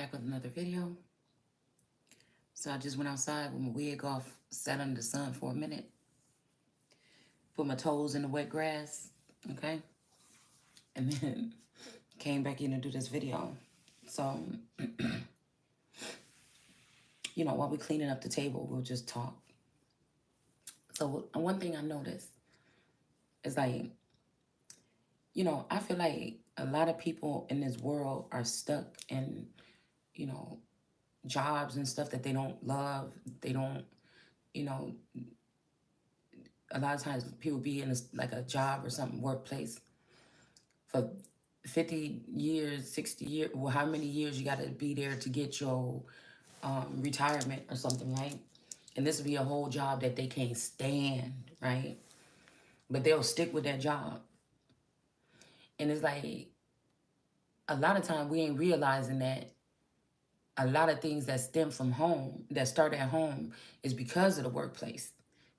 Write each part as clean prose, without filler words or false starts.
back with another video. So I just went outside with my wig off, sat under the sun for a minute, put my toes in the wet grass, okay? And then came back in to do this video. So, while we're cleaning up the table, we'll just talk. So one thing I noticed is like, I feel like a lot of people in this world are stuck in, you know, jobs and stuff that they don't love. They don't, you know, a lot of times people be in like a job or something, workplace for 50 years, 60 years, well, how many years you got to be there to get your retirement or something, right? And this will be a whole job that they can't stand, right? But they'll stick with that job. And it's like, a lot of time we ain't realizing that a lot of things that stem from home, that start at home, is because of the workplace.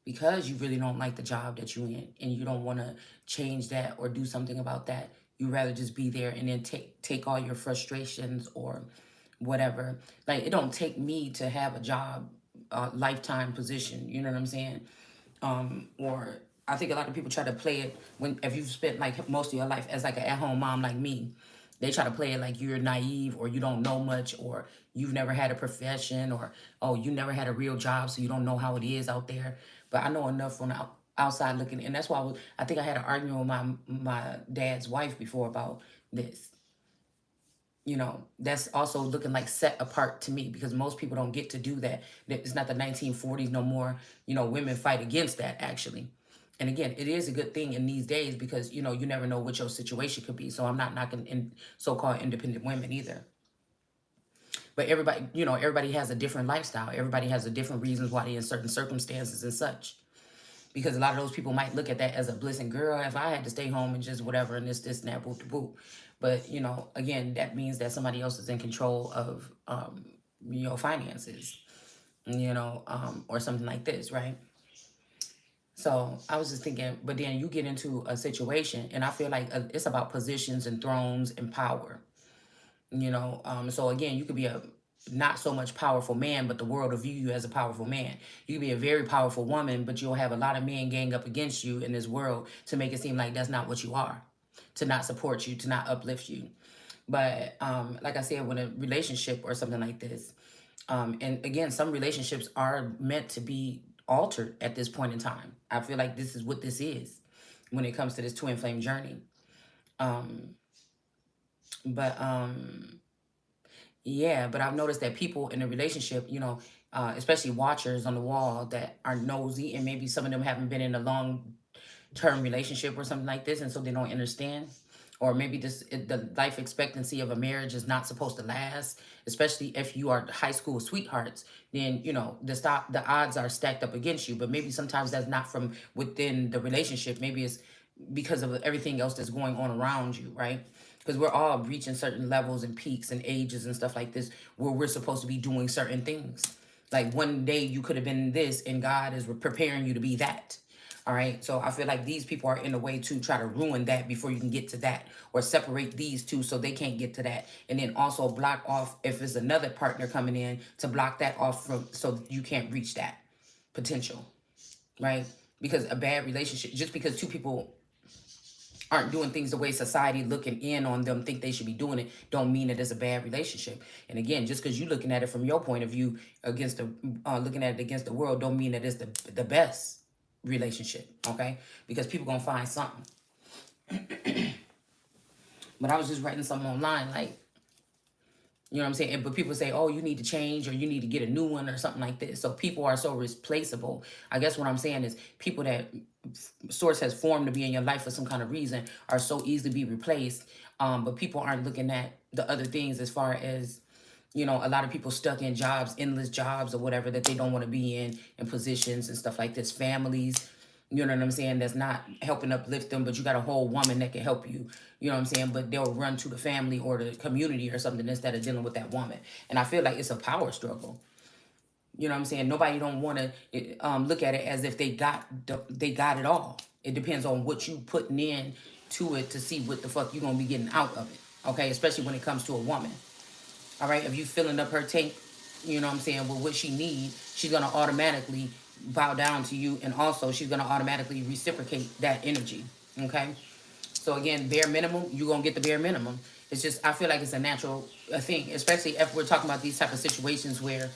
Because you really don't like the job that you're in and you don't want to change that or do something about that. You rather just be there and then take all your frustrations or whatever. Like, it don't take me to have a job, lifetime position. You know what I'm saying? Or I think a lot of people try to play it if you've spent like most of your life as like an at-home mom like me. They try to play it like you're naive or you don't know much or you've never had a profession or, oh, you never had a real job so you don't know how it is out there. But I know enough from outside looking. And that's why I think I had an argument with my dad's wife before about this. That's also looking like set apart to me because most people don't get to do that. It's not the 1940s no more. Women fight against that, actually. And again, it is a good thing in these days because, you never know what your situation could be. So I'm not knocking in so-called independent women either. But everybody has a different lifestyle. Everybody has a different reasons why they're in certain circumstances and such. Because a lot of those people might look at that as a blessing. Girl, if I had to stay home and just whatever and this, and that, boop, boop. But, again, that means that somebody else is in control of your finances, or something like this, right? So I was just thinking, but then you get into a situation, and I feel like it's about positions and thrones and power, So again, you could be a not so much powerful man, but the world will view you as a powerful man. You could be a very powerful woman, but you'll have a lot of men gang up against you in this world to make it seem like that's not what you are, to not support you, to not uplift you. But like I said, when a relationship or something like this, and again, some relationships are meant to be altered at this point in time. I feel like this is what this is when it comes to this twin flame journey. But yeah, but I've noticed that people in a relationship, especially watchers on the wall that are nosy, and maybe some of them haven't been in a long-term relationship or something like this, and so they don't understand. Or maybe the life expectancy of a marriage is not supposed to last, especially if you are high school sweethearts. Then the odds are stacked up against you. But maybe sometimes that's not from within the relationship. Maybe it's because of everything else that's going on around you, right? Because we're all reaching certain levels and peaks and ages and stuff like this where we're supposed to be doing certain things. Like one day you could have been this and God is preparing you to be that. All right. So I feel like these people are in a way to try to ruin that before you can get to that, or separate these two so they can't get to that. And then also block off, if there's another partner coming in, to block that off so you can't reach that potential. Right. Because a bad relationship, just because two people aren't doing things the way society looking in on them think they should be doing it, don't mean that it's a bad relationship. And again, just because you're looking at it from your point of view against looking at it against the world, don't mean that it's the best relationship, okay? Because people gonna find something. But I was just writing something online, like, you know what I'm saying? But people say, oh, you need to change or you need to get a new one or something like this. So people are so replaceable. I guess what I'm saying is people that source has formed to be in your life for some kind of reason are so easily be replaced. But people aren't looking at the other things as far as, a lot of people stuck in jobs, endless jobs or whatever that they don't want to be in positions and stuff like this. Families, you know what I'm saying, that's not helping uplift them, but you got a whole woman that can help you, you know what I'm saying, but they'll run to the family or the community or something instead of dealing with that woman. And I feel like it's a power struggle. You know what I'm saying? Nobody don't want to look at it as if they got it all. It depends on what you putting in to it to see what the fuck you're going to be getting out of it, okay, especially when it comes to a woman. All right, if you filling up her tank, you know what I'm saying, with what she needs, she's gonna automatically bow down to you, and also she's gonna automatically reciprocate that energy. Okay, so again, bare minimum, you're gonna get the bare minimum. It's just, I feel like it's a natural thing, especially if we're talking about these type of situations where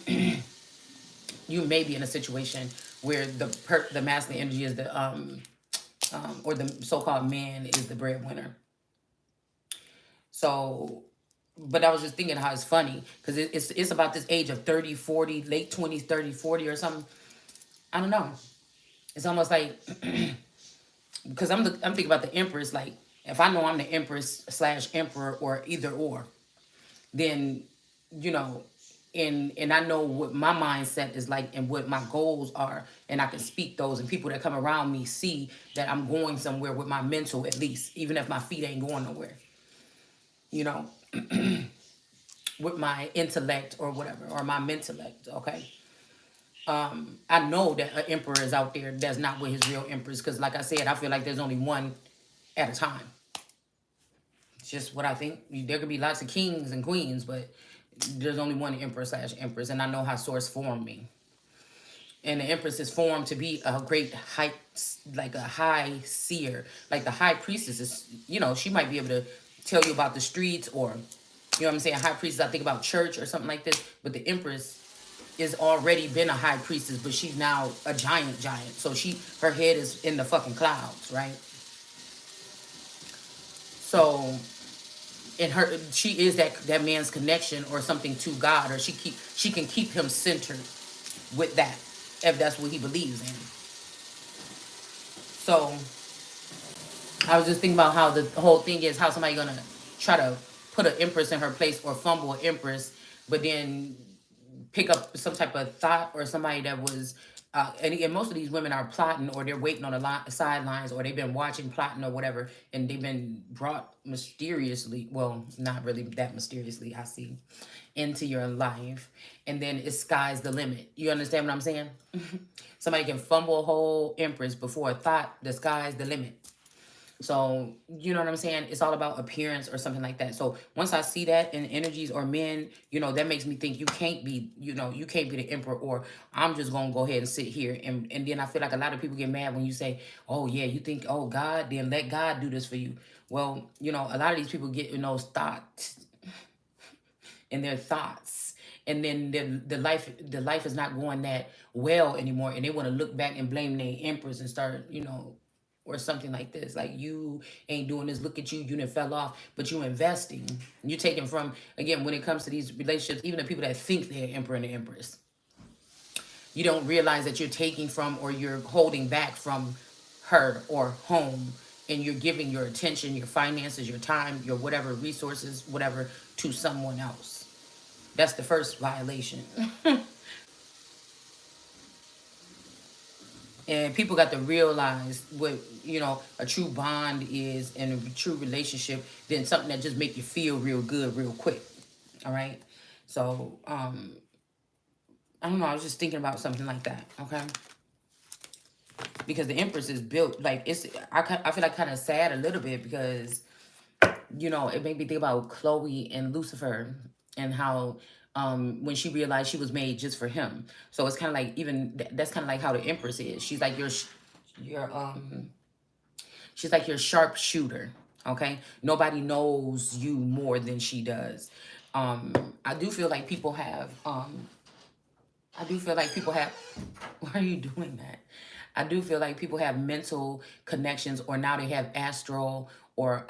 you may be in a situation where the masculine energy is the or the so-called man is the breadwinner. So, but I was just thinking how it's funny because it's about this age of 30, 40, late 20s, 30, 40 or something. I don't know. It's almost like because I'm thinking about the empress. Like if I know I'm the empress slash emperor or either or, then you know, and I know what my mindset is like and what my goals are, and I can speak those, and people that come around me see that I'm going somewhere with my mental, at least, even if my feet ain't going nowhere. You know, with my intellect or whatever, or my mentellect. Okay, I know that an emperor is out there that's not with his real empress, because like I said, I feel like there's only one at a time. It's just what I think. There could be lots of kings and queens, but there's only one emperor slash empress, and I know how source formed me. And the empress is formed to be a great high, like a high seer, like the high priestess is. You know, she might be able to tell you about the streets, or you know what I'm saying. High priestess, I think about church or something like this. But the empress is already been a high priestess, but she's now a giant. So her head is in the fucking clouds, right? So in her, she is that man's connection or something to God, or she can keep him centered with that, if that's what he believes in. So I was just thinking about how the whole thing is, how somebody gonna try to put an empress in her place or fumble an empress, but then pick up some type of thought or somebody that was and most of these women are plotting, or they're waiting on the sidelines, or they've been watching plotting or whatever, and they've been brought mysteriously, well, not really that mysteriously, I see, into your life, and then it's sky's the limit. You understand what I'm saying? Somebody can fumble a whole empress before a thought. The sky's the limit. So, you know what I'm saying? It's all about appearance or something like that. So once I see that in energies or men, that makes me think you can't be, you can't be the emperor, or I'm just going to go ahead and sit here. And then I feel like a lot of people get mad when you say, oh yeah, you think, oh God, then let God do this for you. Well, a lot of these people get in those thoughts, in their thoughts. And then the life is not going that well anymore. And they want to look back and blame their empress and start, or something like this. Like, you ain't doing this. Look at you. You done fell off. But you investing. You taking from, again, when it comes to these relationships, even the people that think they're emperor and the empress, you don't realize that you're taking from, or you're holding back from her or home, and you're giving your attention, your finances, your time, your whatever resources, whatever, to someone else. That's the first violation. And people got to realize what, a true bond is, and a true relationship, than something that just make you feel real good real quick. All right. So I don't know, I was just thinking about something like that. Okay. Because the empress is built like, I feel like kind of sad a little bit, because it made me think about Chloe and Lucifer, and how when she realized she was made just for him. So it's kind of like, even that's kind of like how the empress is. Your she's like your sharpshooter. Okay, nobody knows you more than she does. I do feel like people have I do feel like people have why are you doing that? I do feel like people have mental connections, or now they have astral, or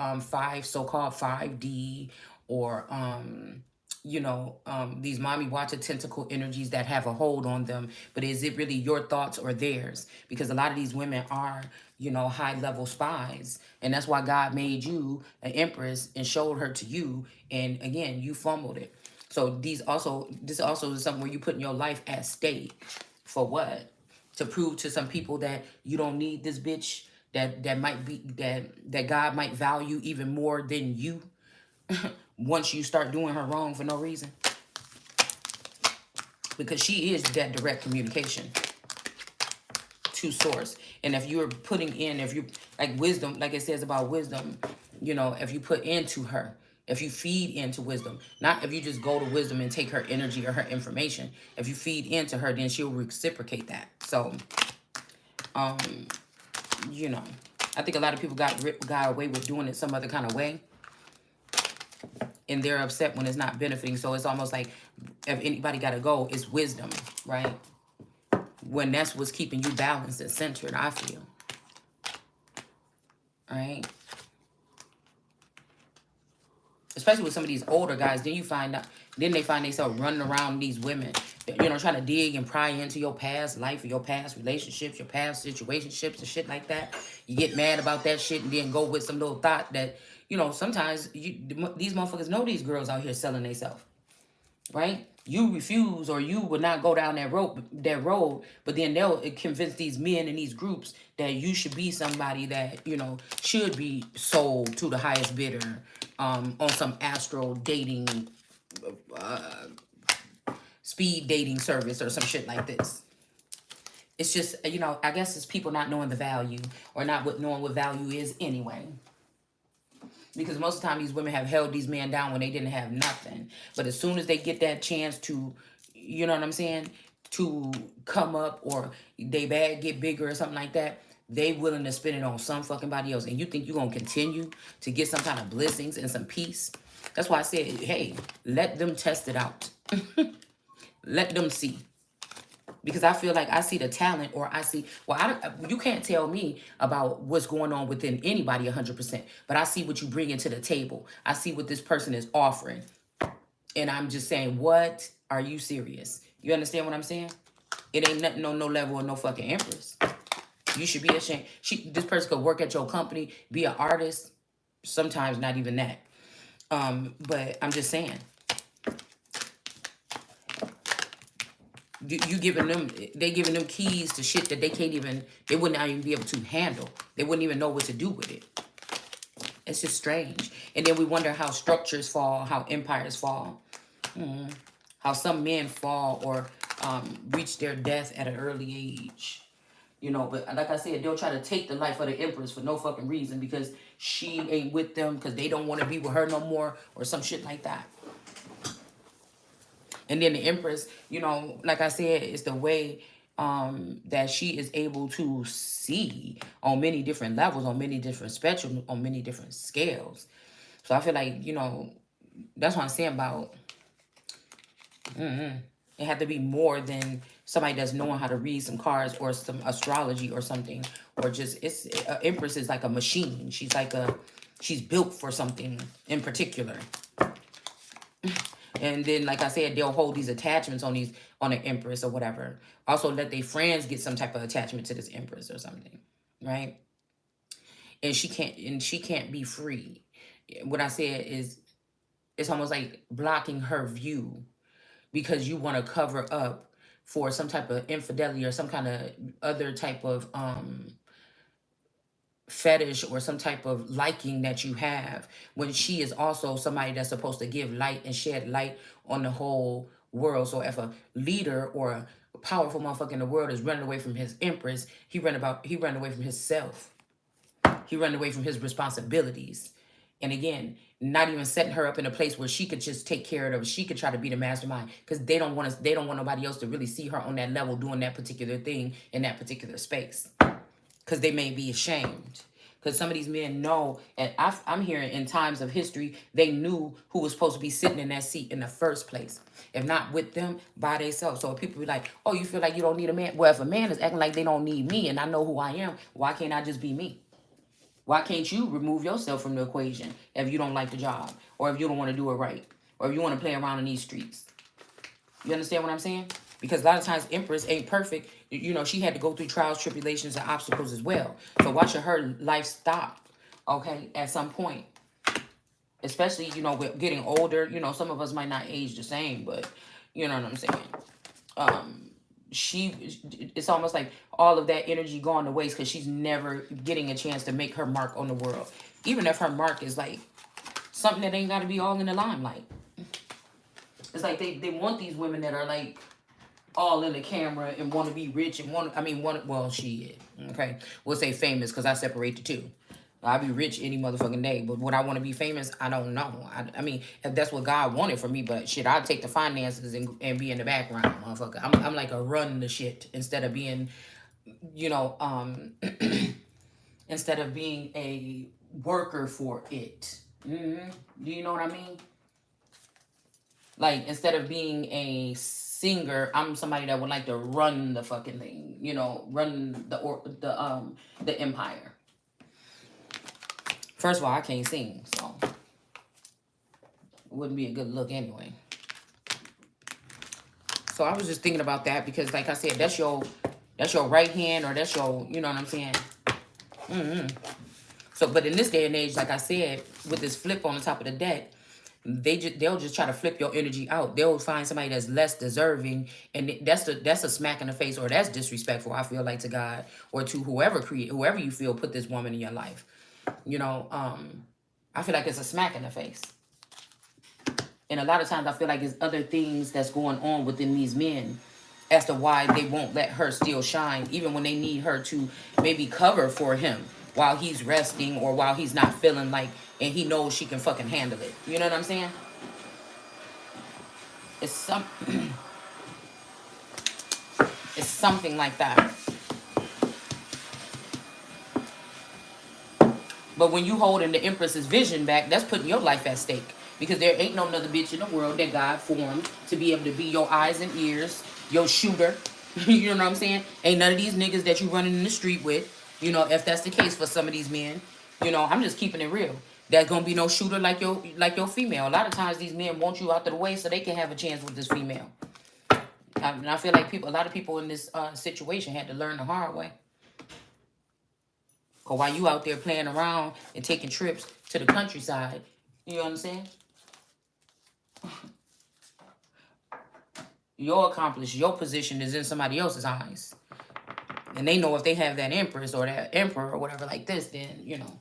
so-called 5D, or these mommy watcher tentacle energies that have a hold on them. But is it really your thoughts or theirs? Because a lot of these women are, high level spies. And that's why God made you an empress and showed her to you. And again, you fumbled it. So this also is something where you putting your life at stake. For what? To prove to some people that you don't need this bitch, that might be that God might value even more than you. Once you start doing her wrong for no reason. Because she is that direct communication to source. And if you're putting in, if you like wisdom, like it says about wisdom, if you put into her, If you feed into wisdom, not if you just go to wisdom and take her energy or her information. If you feed into her, then she'll reciprocate that. So, um, you know, I think a lot of people got away with doing it some other kind of way, and they're upset when it's not benefiting. So it's almost like if anybody got to go, it's wisdom, right? When that's what's keeping you balanced and centered, I feel, right? Especially with some of these older guys, then you find out, then they find themselves running around these women, you know, trying to dig and pry into your past life, or your past relationships, your past situationships and shit like that. You get mad about that shit and then go with some little thought that, you know, sometimes these motherfuckers know these girls out here selling themselves, right? You refuse, or you would not go down that road, but then they'll convince these men in these groups that you should be somebody that, you know, should be sold to the highest bidder, on some astral dating, speed dating service or some shit like this. It's just, you know, I guess it's people not knowing the value, or not knowing what value is anyway. Because most of the time these women have held these men down when they didn't have nothing. But as soon as they get that chance to, you know what I'm saying, to come up, or they bag get bigger or something like that, they willing to spend it on some fucking body else. And you think you're going to continue to get some kind of blessings and some peace? That's why I said, hey, let them test it out. Let them see. Because I feel like I see the talent, or I see, well, you can't tell me about what's going on within anybody 100%, but I see what you bring into the table. I see what this person is offering. And I'm just saying, what? Are you serious? You understand what I'm saying? It ain't nothing on no level of no fucking Empress. You should be ashamed. This person could work at your company, be an artist, sometimes not even that. But I'm just saying, you giving them, they giving them keys to shit that they wouldn't even be able to handle. They wouldn't even know what to do with it. It's just strange. And then we wonder how structures fall, how empires fall, how some men fall, or reach their death at an early age. You know, but like I said, they'll try to take the life of the Empress for no fucking reason, because she ain't with them, because they don't want to be with her no more, or some shit like that. And then the Empress, you know, like I said, is the way that she is able to see on many different levels, on many different spectrums, on many different scales. So I feel like, you know, that's what I'm saying about, it had to be more than somebody that's knowing how to read some cards or some astrology or something, or just, Empress is like a machine. She's built for something in particular. And then, like I said, they'll hold these attachments on an Empress or whatever. Also, let their friends get some type of attachment to this Empress or something, right? And she can't be free. What I said is, it's almost like blocking her view, because you want to cover up for some type of infidelity, or some kind of other type of fetish, or some type of liking that you have, when she is also somebody that's supposed to give light and shed light on the whole world. So if a leader or a powerful motherfucker in the world is running away from his Empress, he run away from himself. He run away from his responsibilities. And again, not even setting her up in a place where she could just take care of it. She could try to be the mastermind, because they don't want nobody else to really see her on that level doing that particular thing in that particular space, because they may be ashamed. Because some of these men know, and I'm hearing in times of history, they knew who was supposed to be sitting in that seat in the first place. If not with them, by themselves. So if people be like, oh, you feel like you don't need a man? Well, if a man is acting like they don't need me, and I know who I am, why can't I just be me? Why can't you remove yourself from the equation if you don't like the job, or if you don't want to do it right, or if you want to play around in these streets? You understand what I'm saying? Because a lot of times Empress ain't perfect. You know, she had to go through trials, tribulations, and obstacles as well. So watching her life stop, okay, at some point. Especially, you know, with getting older. You know, some of us might not age the same, but you know what I'm saying? It's almost like all of that energy going to waste, because she's never getting a chance to make her mark on the world. Even if her mark is like something that ain't got to be all in the limelight. It's like they want these women that are like all in the camera and want to be rich and want, well, she is, okay? We'll say famous, because I separate the two. I'll be rich any motherfucking day. But would I want to be famous? I don't know. I mean, if that's what God wanted for me, but shit, I'd take the finances and be in the background, motherfucker. I'm like a run the shit instead of being, you know, instead of being a worker for it. Do you know what I mean? Like, instead of being a singer, I'm somebody that would like to run the fucking thing, you know, run the empire. First of all, I can't sing, so it wouldn't be a good look anyway. So I was just thinking about that because, like I said, that's your right hand, or that's your, you know what I'm saying? So, but in this day and age, like I said, with this flip on the top of the deck, they'll just try to flip your energy out. They'll find somebody that's less deserving, and that's a smack in the face, or that's disrespectful. I feel like, to God, or to whoever you feel put this woman in your life. You know, I feel like it's a smack in the face. And a lot of times I feel like there's other things that's going on within these men as to why they won't let her still shine, even when they need her to maybe cover for him while he's resting or while he's not feeling like, and he knows she can fucking handle it. You know what I'm saying? It's some it's something like that. But when you holding the Empress's vision back, that's putting your life at stake. Because there ain't no other bitch in the world that God formed to be able to be your eyes and ears, your shooter. You know what I'm saying? Ain't none of these niggas that you running in the street with. You know, if that's the case for some of these men, you know, I'm just keeping it real. There's gonna be no shooter like your female. A lot of times these men want you out of the way so they can have a chance with this female. And I feel like a lot of people in this situation had to learn the hard way. Cause while you out there playing around and taking trips to the countryside, you understand? Your accomplished, your position is in somebody else's eyes. And they know if they have that empress or that emperor or whatever like this, then, you know.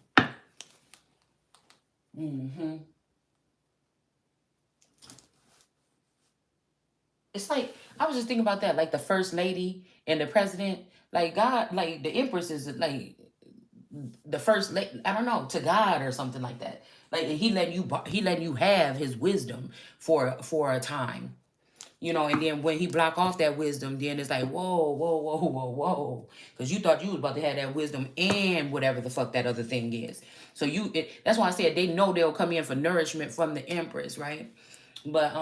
It's like, I was just thinking about that, like the first lady and the president, like God, like the empress is like the first lady, I don't know, to God or something like that. Like he letting you have his wisdom for a time. You know, and then when he block off that wisdom, then it's like, whoa, whoa, whoa, whoa, whoa. Because you thought you was about to have that wisdom and whatever the fuck that other thing is. So that's why I said they know they'll come in for nourishment from the Empress, right? But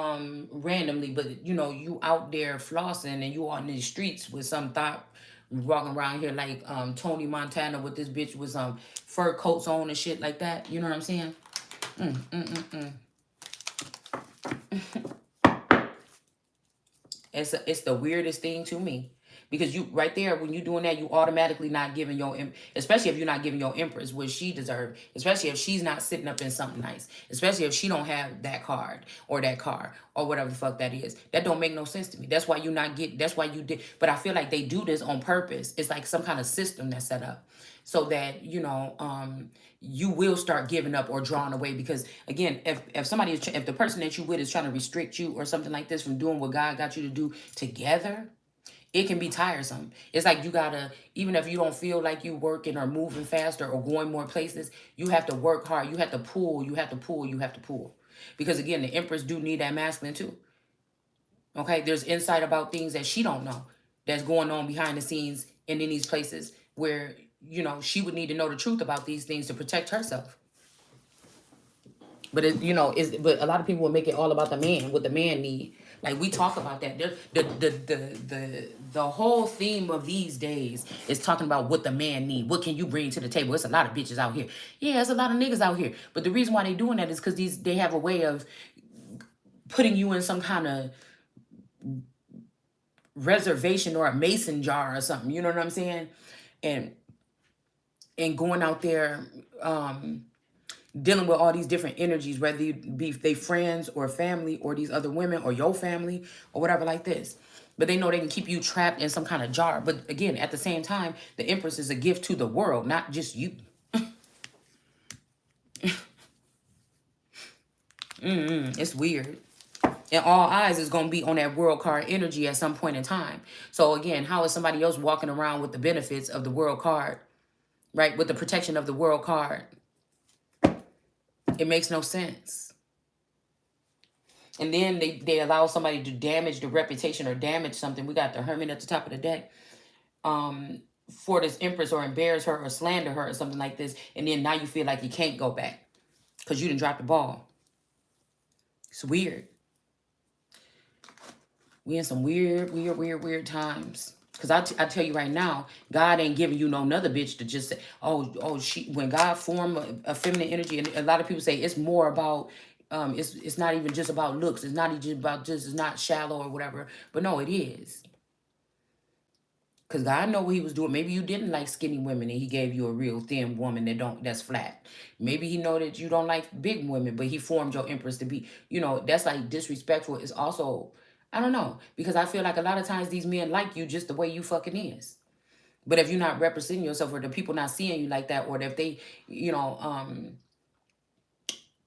randomly, but you know, you out there flossing and you on these streets with some thought walking around here like Tony Montana with this bitch with some fur coats on and shit like that. You know what I'm saying? It's the weirdest thing to me. Because you right there, when you doing that, you automatically not giving especially if you're not giving your empress what she deserves, especially if she's not sitting up in something nice, especially if she don't have that card or that car or whatever the fuck that is. That don't make no sense to me. That's why that's why you did. But I feel like they do this on purpose. It's like some kind of system that's set up so that, you know, you will start giving up or drawing away. Because again, if the person that you with is trying to restrict you or something like this from doing what God got you to do together, it can be tiresome. It's like you gotta, even if you don't feel like you working or moving faster or going more places, you have to work hard. You have to pull, you have to pull, you have to pull. Because again, the Empress do need that masculine too. Okay, there's insight about things that she don't know that's going on behind the scenes and in these places where, you know, she would need to know the truth about these things to protect herself. But but a lot of people will make it all about the man, what the man need. Like we talk about that. The whole theme of these days is talking about what the man need. What can you bring to the table? It's a lot of bitches out here. Yeah, there's a lot of niggas out here. But the reason why they doing that is because they have a way of putting you in some kind of reservation or a mason jar or something. You know what I'm saying? And going out there, dealing with all these different energies, whether you be they friends or family or these other women or your family or whatever like this. But they know they can keep you trapped in some kind of jar. But again, at the same time, the Empress is a gift to the world, not just you. It's weird. And all eyes is going to be on that world card energy at some point in time. So again, how is somebody else walking around with the benefits of the world card? right? With the protection of the world card. It makes no sense. And then they allow somebody to damage the reputation or damage something. We got the Hermit at the top of the deck. For this Empress, or embarrass her or slander her or something like this. And then now you feel like you can't go back because you didn't drop the ball. It's weird. We in some weird times. Because I tell you right now, God ain't giving you no another bitch to just say, when God formed a feminine energy, and a lot of people say it's more about, it's not even just about looks. It's not even about just, it's not shallow or whatever. But no, it is. Because God know what he was doing. Maybe you didn't like skinny women and he gave you a real thin woman that's flat. Maybe he know that you don't like big women, but he formed your Empress to be, that's like disrespectful. It's also, I don't know. Because I feel like a lot of times these men like you just the way you fucking is. But if you're not representing yourself, or the people not seeing you like that, or if they,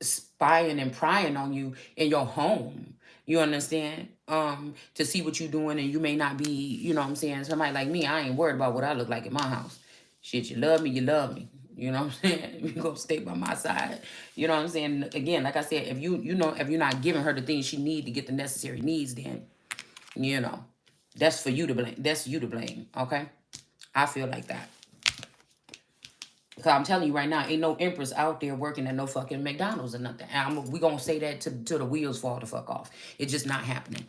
spying and prying on you in your home, you understand, to see what you're doing, and you may not be, somebody like me, I ain't worried about what I look like in my house. Shit, you love me, you love me. You know what I'm saying? You gonna stay by my side. You know what I'm saying? Again, like I said, if if you're not giving her the things she need to get the necessary needs, then, that's for you to blame. That's you to blame, okay? I feel like that. Because I'm telling you right now, ain't no Empress out there working at no fucking McDonald's or nothing. And we gonna say that till the wheels fall the fuck off. It's just not happening.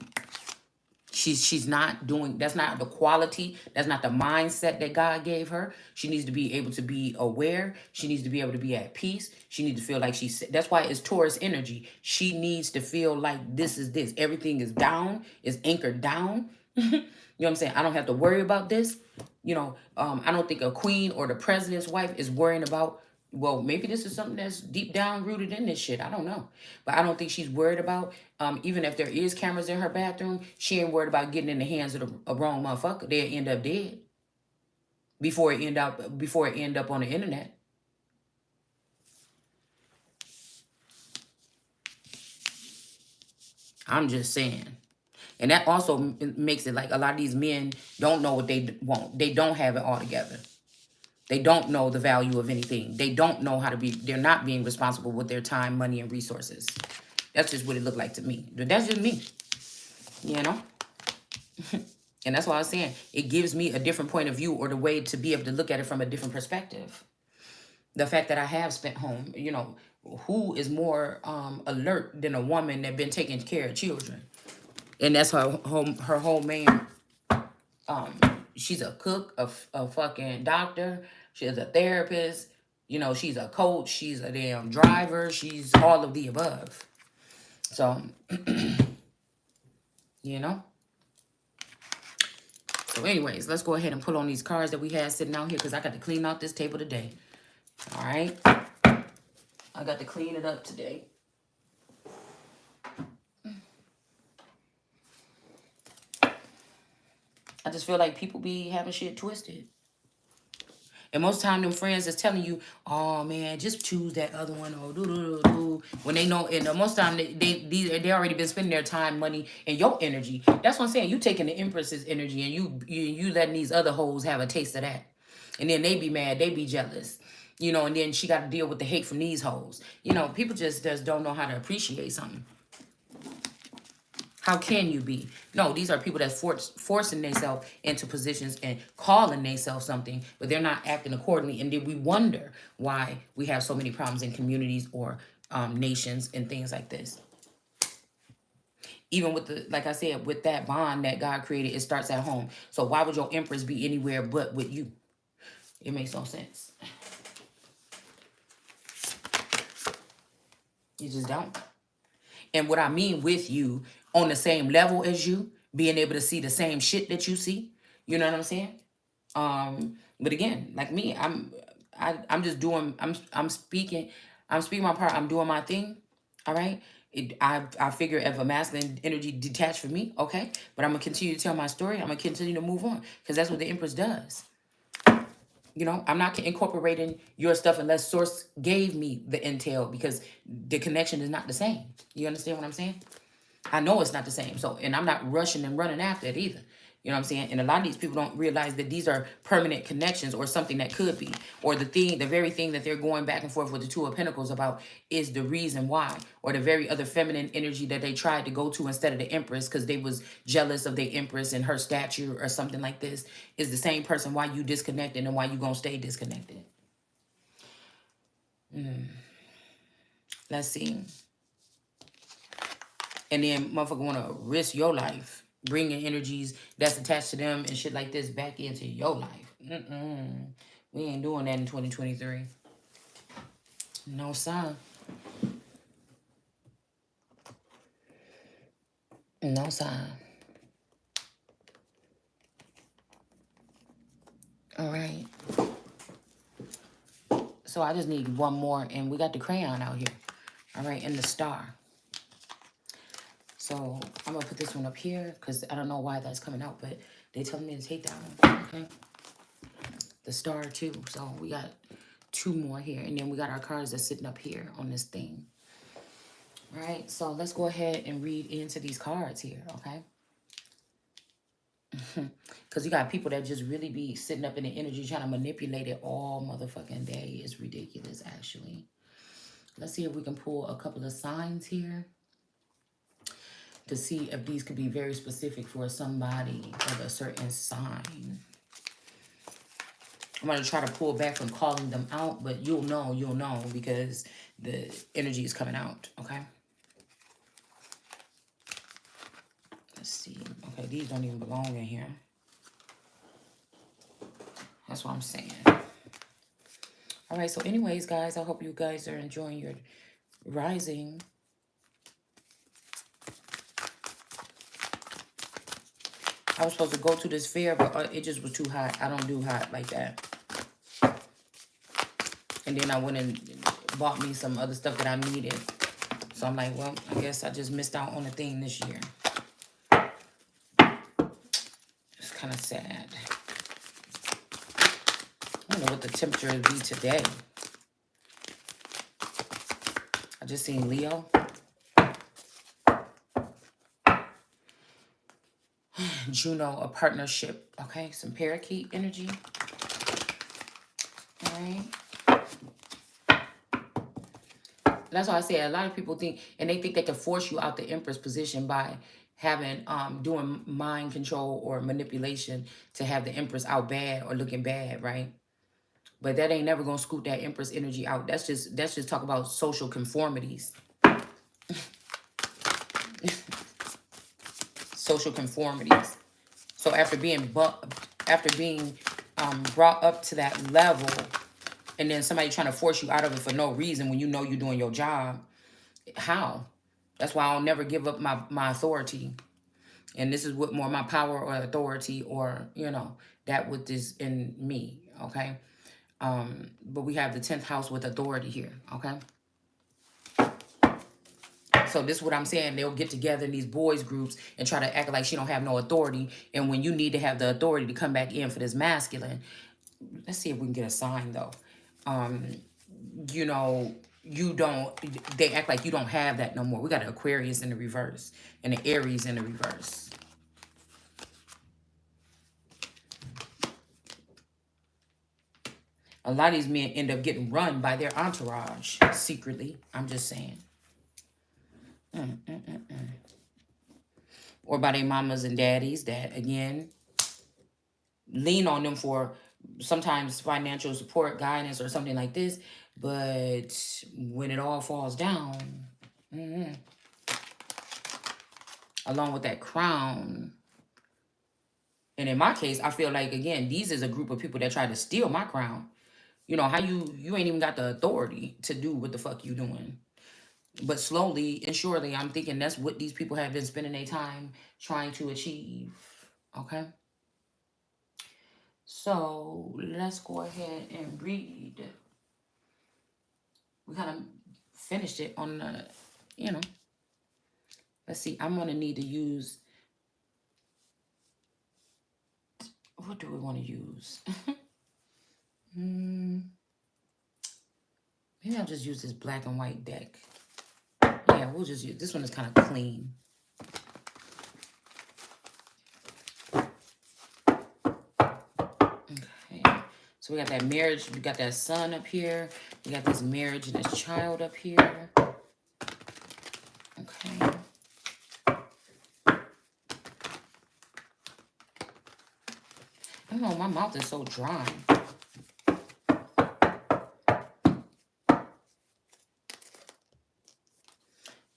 She's not doing, that's not the quality, that's not the mindset that God gave her. She needs to be able to be aware. She needs to be able to be at peace. She needs to feel like that's why it's Taurus energy. She needs to feel like this is this. Everything is down, is anchored down. You know what I'm saying? I don't have to worry about this. I don't think a queen or the president's wife is worrying about, well, maybe this is something that's deep down rooted in this shit. I don't know. But I don't think she's worried about, even if there is cameras in her bathroom, she ain't worried about getting in the hands of a wrong motherfucker. They'll end up dead before it end up on the internet. I'm just saying. And that also makes it like a lot of these men don't know what they want. They don't have it all together. They don't know the value of anything. They don't know how to be, they're not being responsible with their time, money, and resources. That's just what it looked like to me. But that's just me, And that's why I was saying, it gives me a different point of view, or the way to be able to look at it from a different perspective. The fact that I have spent home, who is more alert than a woman that been taking care of children? And that's her whole main, she's a cook, a fucking doctor. She's a therapist. She's a coach. She's a damn driver. She's all of the above. So, So anyways, let's go ahead and put on these cards that we had sitting out here, because I got to clean out this table today. All right? I got to clean it up today. I just feel like people be having shit twisted. And most time them friends is telling you, oh man, just choose that other one, or do. When they know, and most time they already been spending their time, money, and your energy. That's what I'm saying. You taking the Empress's energy, and you letting these other hoes have a taste of that. And then they be mad, they be jealous. And then she got to deal with the hate from these hoes. People just don't know how to appreciate something. How can you be? No, these are people that's forcing themselves into positions and calling themselves something, but they're not acting accordingly. And then we wonder why we have so many problems in communities or nations and things like this. Even with like I said, with that bond that God created, it starts at home. So why would your Empress be anywhere but with you? It makes no sense. You just don't. And what I mean with you, on the same level as you, being able to see the same shit that you see. You know what I'm saying? But again, like me, I'm just doing, I'm speaking my part. I'm doing my thing. All right. I figure if a masculine energy detached from me, okay. But I'm gonna continue to tell my story. I'm gonna continue to move on, because that's what the Empress does. I'm not incorporating your stuff unless Source gave me the intel, because the connection is not the same. You understand what I'm saying? I know it's not the same. So, and I'm not rushing and running after it either. You know what I'm saying? And a lot of these people don't realize that these are permanent connections or something that could be. Or the very thing that they're going back and forth with the Two of Pentacles about is the reason why. Or the very other feminine energy that they tried to go to instead of the Empress because they was jealous of the Empress and her statue or something like this is the same person why you disconnected and why you gonna stay disconnected. Let's see. And then motherfucker want to risk your life, bringing energies that's attached to them and shit like this back into your life. We ain't doing that in 2023. No sign. No sign. All right. So I just need one more, and we got the crayon out here. All right, and the star. So I'm going to put this one up here because I don't know why that's coming out, but they told me to take that one. Okay. The star too. So we got 2 more here, and then we got our cards that's sitting up here on this thing. All right, so let's go ahead and read into these cards here, okay? Because you got people that just really be sitting up in the energy trying to manipulate it all motherfucking day. It's ridiculous, actually. Let's see if we can pull a couple of signs here to see if these could be very specific for somebody of a certain sign. I'm going to try to pull back from calling them out, but you'll know because the energy is coming out, okay? Let's see. Okay, these don't even belong in here. That's what I'm saying. All right, so anyways, guys, I hope you guys are enjoying your rising. I was supposed to go to this fair, but it just was too hot. I don't do hot like that. And then I went and bought me some other stuff that I needed. So I'm like, well, I guess I just missed out on a thing this year. It's kind of sad. I don't know what the temperature will be today. I just seen Leo. Juno, a partnership. Okay, some parakeet energy. All right. That's why I say a lot of people think, and they think they can force you out the Empress position by having, doing mind control or manipulation to have the Empress out bad or looking bad, right? But that ain't never gonna scoot that Empress energy out. That's just talk about social conformities. Social conformities. So after being brought up to that level, and then somebody trying to force you out of it for no reason when you know you're doing your job, how? That's why I'll never give up my authority. And this is what more my power or authority or, that which is in me, okay? But we have the 10th house with authority here, okay? So this is what I'm saying. They'll get together in these boys groups and try to act like she don't have no authority. And when you need to have the authority to come back in for this masculine, let's see if we can get a sign though. You don't, they act like you don't have that no more. We got an Aquarius in the reverse and an Aries in the reverse. A lot of these men end up getting run by their entourage secretly. I'm just saying. Or by their mamas and daddies that, again, lean on them for sometimes financial support, guidance, or something like this. But when it all falls down, along with that crown, and in my case, I feel like, again, these is a group of people that try to steal my crown. You know, how you ain't even got the authority to do what the fuck you doing. But slowly and surely, I'm thinking that's what these people have been spending their time trying to achieve. Okay? So, let's go ahead and read. We kind of finished it on the, let's see. I'm going to need to use, what do we want to use? Maybe I'll just use this black and white deck. Yeah, we'll just use, this one is kind of clean. So we got that marriage. We got that son up here. We got this marriage and this child up here. Okay. I don't know, my mouth is so dry.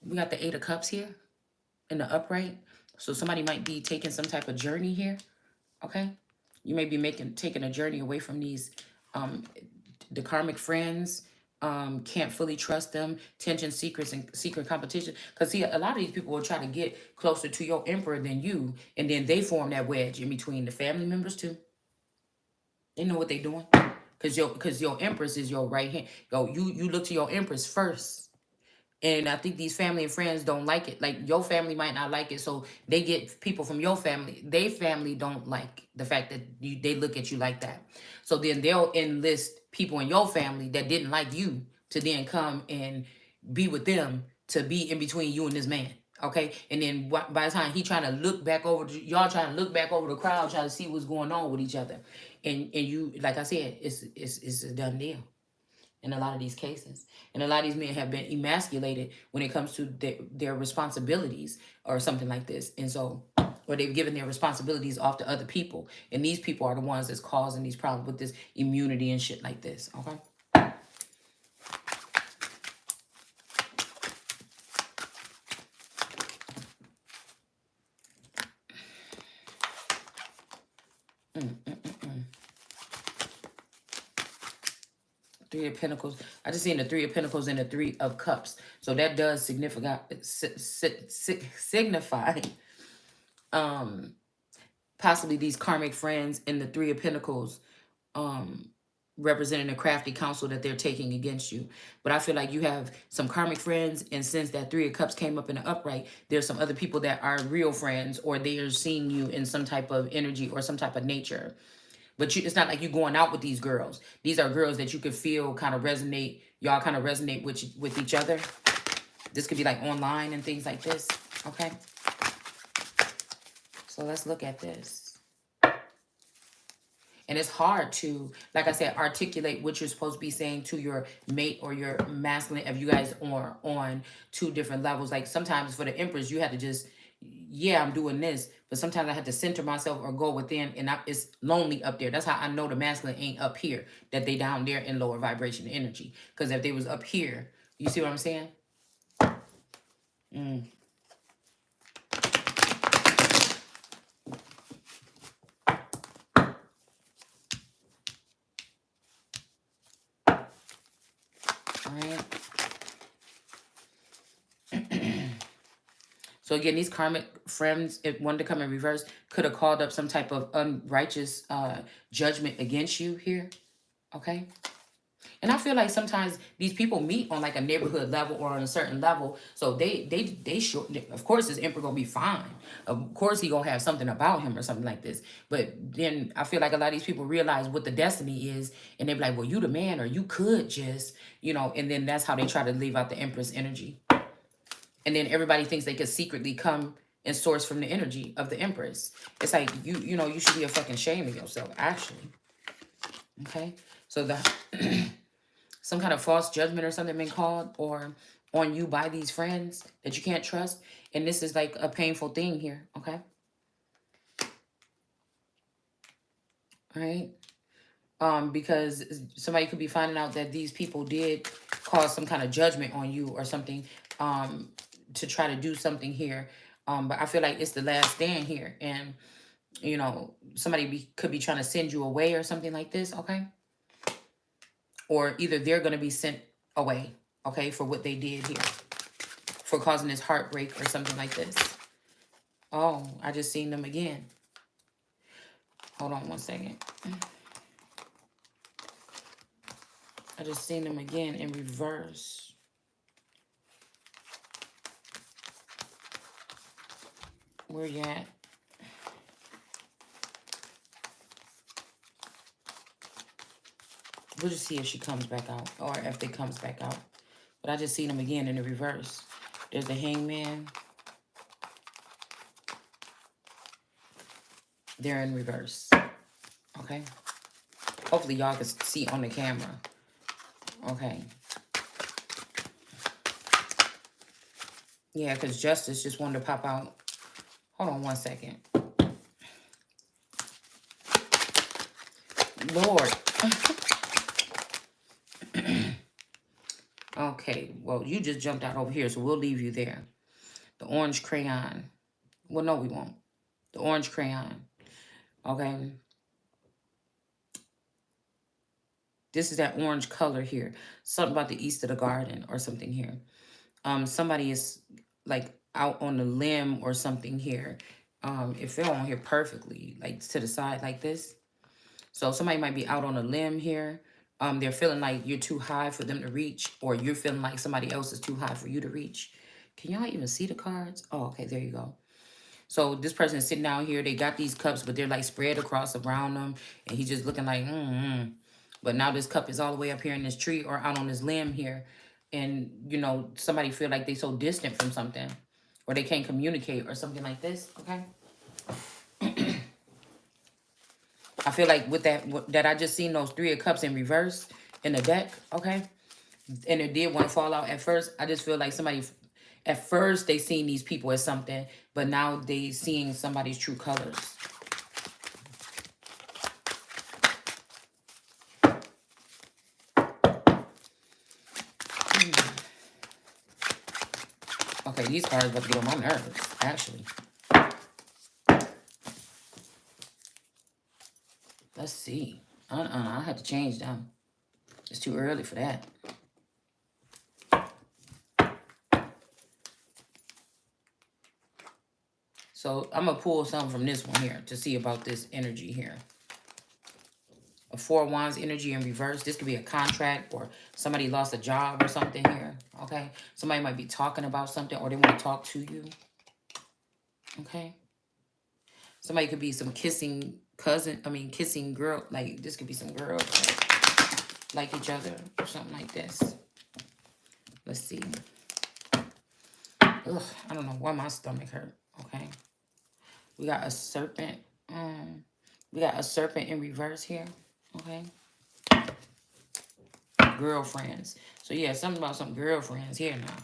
We got the Eight of Cups here in the upright. So somebody might be taking some type of journey here. Okay. You may be taking a journey away from these the karmic friends. Can't fully trust them. Tension, secrets, and secret competition. Because see, a lot of these people will try to get closer to your emperor than you, and then they form that wedge in between the family members too. They know what they're doing. Because your empress is your right hand. You look to your empress first. And I think these family and friends don't like it. Like your family might not like it, so they get people from your family. They family don't like the fact that they look at you like that. So then they'll enlist people in your family that didn't like you to then come and be with them to be in between you and this man. Okay, and then by the time he trying to look back over, y'all trying to look back over the crowd, trying to see what's going on with each other, and you, like I said, it's a done deal in a lot of these cases. And a lot of these men have been emasculated when it comes to their responsibilities or something like this. And so, or they've given their responsibilities off to other people. And these people are the ones that's causing these problems with this immunity and shit like this. Okay. Three of Pentacles. I just seen the Three of Pentacles and the Three of Cups. So that does signify possibly these karmic friends in the Three of Pentacles representing a crafty counsel that they're taking against you. But I feel like you have some karmic friends, and since that Three of Cups came up in the upright, there's some other people that are real friends, or they are seeing you in some type of energy or some type of nature. But it's not like you going out with these girls. These are girls that you could feel kind of resonate. Y'all kind of resonate with each other. This could be like online and things like this. Okay. So let's look at this. And it's hard to, like I said, articulate what you're supposed to be saying to your mate or your masculine if you guys are on two different levels. Like sometimes for the Empress, you have to just, yeah, I'm doing this. But sometimes I have to center myself or go within, and it's lonely up there. That's how I know the masculine ain't up here, that they down there in lower vibration energy. Because if they was up here, you see what I'm saying? All right. So again, these karmic friends, if one to come in reverse, could have called up some type of unrighteous judgment against you here. Okay. And I feel like sometimes these people meet on like a neighborhood level or on a certain level. So they sure, of course this emperor gonna be fine. Of course he gonna have something about him or something like this. But then I feel like a lot of these people realize what the destiny is, and they be like, well, you the man, or you could just, and then that's how they try to leave out the Empress energy. And then everybody thinks they could secretly come and source from the energy of the Empress. It's like, you should be a fucking shame of yourself, actually. Okay? So some kind of false judgment or something been called or on you by these friends that you can't trust. And this is like a painful thing here, okay? All right? Because somebody could be finding out that these people did cause some kind of judgment on you or something to try to do something here. But I feel like it's the last stand here. And, somebody could be trying to send you away or something like this, okay? Or either they're going to be sent away, okay, for what they did here. For causing this heartbreak or something like this. Oh, I just seen them again. Hold on one second. I just seen them again in reverse. Where you at? We'll just see if she comes back out or if they comes back out. But I just seen them again in the reverse. There's the Hangman. They're in reverse. Okay. Hopefully y'all can see on the camera. Okay. Yeah, because Justice just wanted to pop out. Hold on one second. Lord. Okay, well, you just jumped out over here, so we'll leave you there. The orange crayon. Well, no, we won't. The orange crayon. Okay. This is that orange color here. Something about the east of the garden or something here. Somebody is like out on the limb or something here. It fell on here perfectly, like to the side like this. So somebody might be out on a limb here. They're feeling like you're too high for them to reach, or you're feeling like somebody else is too high for you to reach. Can y'all even see the cards? Oh, okay, there you go. So this person is sitting down here. They got these cups, but they're like spread across around them. And he's just looking like, But now this cup is all the way up here in this tree or out on this limb here. And, you know, somebody feel like they so distant from something. Or they can't communicate or something like this, okay? I feel like with that I just seen those 3 of cups in reverse in the deck, okay? And it did want to fall out at first. I just feel like somebody, at first they seen these people as something, but now they seeing somebody's true colors. Okay, these cards about to get on my nerves, actually. Let's see. I had to change them. It's too early for that. So I'm going to pull something from this one here to see about this energy here. A 4 of Wands energy in reverse. This could be a contract or somebody lost a job or something here. Okay. Somebody might be talking about something or they want to talk to you. Okay. Somebody could be some kissing kissing girl. Like this could be some girls like each other or something like this. Let's see. Ugh, I don't know why my stomach hurt. Okay. We got a serpent. We got a serpent in reverse here. Okay. Girlfriends. So yeah, something about some girlfriends here now.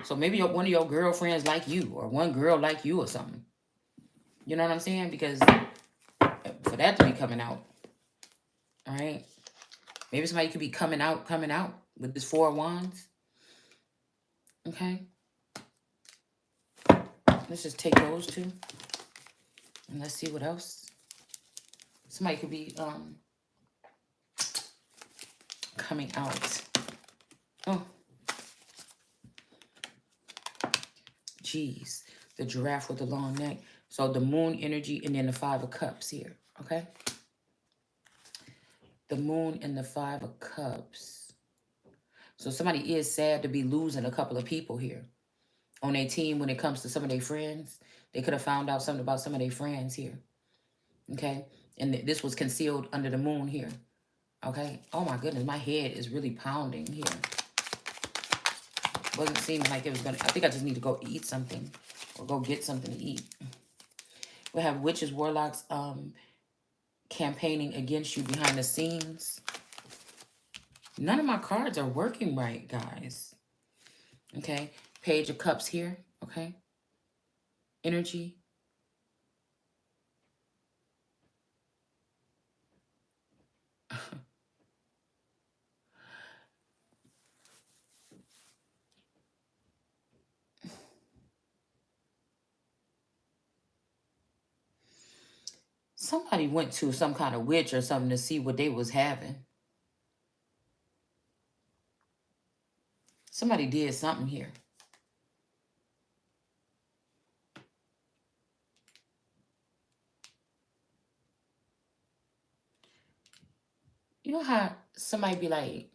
So maybe one of your girlfriends like you, or one girl like you or something. You know what I'm saying? Because for that to be coming out, all right? Maybe somebody could be coming out with this 4 of Wands. Okay? Let's just take those 2. And let's see what else. Somebody could be coming out. Oh. Jeez. The giraffe with the long neck. So the moon energy and then the 5 of Cups here. Okay? The moon and the 5 of Cups. So somebody is sad to be losing a couple of people here on their team when it comes to some of their friends. They could have found out something about some of their friends here. Okay? And this was concealed under the moon here. Okay? Oh my goodness, my head is really pounding here. Wasn't seeming like it was going to... I think I just need to go eat something or go get something to eat. We have witches, warlocks campaigning against you behind the scenes. None of my cards are working right, guys. Okay? Page of Cups here. Okay? Energy. Somebody went to some kind of witch or something to see what they was having. Somebody did something here. You know how somebody be like,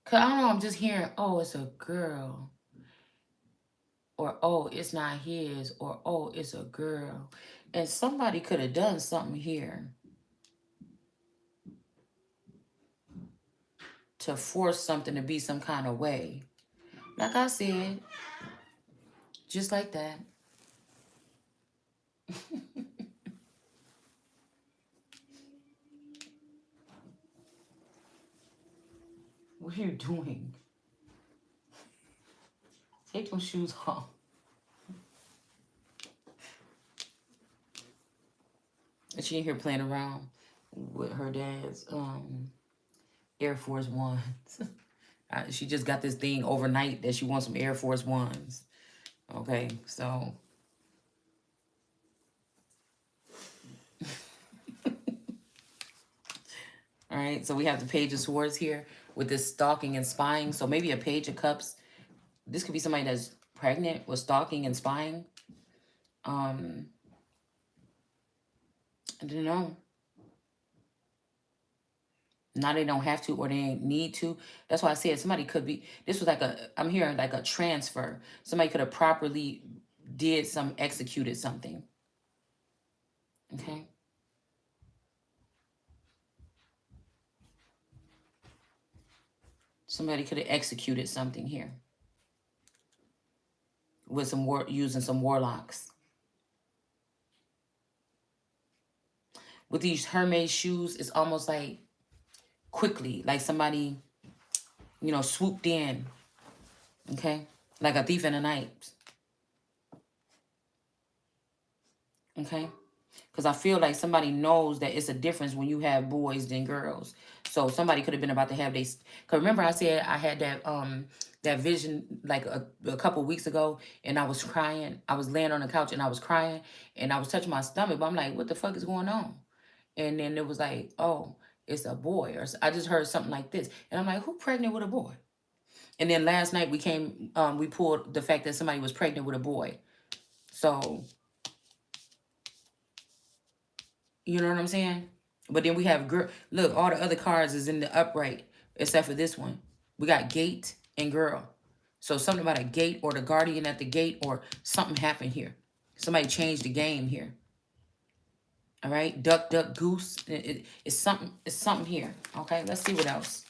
cause I don't know, I'm just hearing, oh, it's a girl. Or, oh, it's not his. Or, oh, it's a girl. And somebody could have done something here to force something to be some kind of way. Like I said, just like that. What are you doing? Take those shoes off. And she in here playing around with her dad's Air Force Ones. She just got this thing overnight that she wants some Air Force Ones. Okay, so all right, so we have the Page of Swords here with this stalking and spying. So maybe a Page of Cups. This could be somebody that's pregnant with stalking and spying. I don't know. Now they don't have to or they need to. That's why I said somebody could be, this was like I'm hearing like a transfer. Somebody could have properly executed something. Okay. Somebody could have executed something here with using some warlocks. With these Hermes shoes, it's almost like quickly, like somebody, swooped in. Okay. Like a thief in the night. Okay. Because I feel like somebody knows that it's a difference when you have boys than girls. So somebody could have been about to have because remember I said I had that vision like a couple weeks ago, and I was crying. I was laying on the couch and I was crying and I was touching my stomach, but I'm like, what the fuck is going on? And then it was like, oh, it's a boy, or I just heard something like this, and I'm like, who pregnant with a boy? And then last night we pulled the fact that somebody was pregnant with a boy. So you know what I'm saying? But then we have girl. Look, all the other cards is in the upright except for this one. We got gate and girl. So something about a gate or the guardian at the gate or something happened here. Somebody changed the game here. All right, duck, duck, goose. It's something. It's something here. Okay, let's see what else.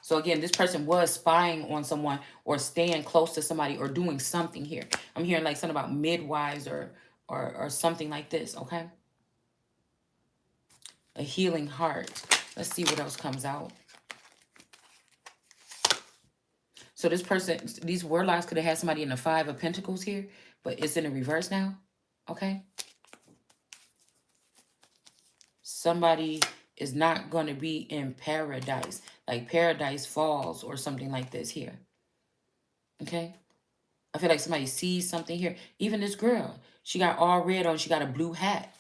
So again, this person was spying on someone or staying close to somebody or doing something here. I'm hearing like something about midwives or something like this. Okay. A healing heart. Let's see what else comes out. So this person, these warlocks could have had somebody in the Five of Pentacles here, but it's in the reverse now. Okay. Somebody is not going to be in paradise, like paradise falls or something like this here. Okay. I feel like somebody sees something here. Even this girl, she got all red on. She got a blue hat.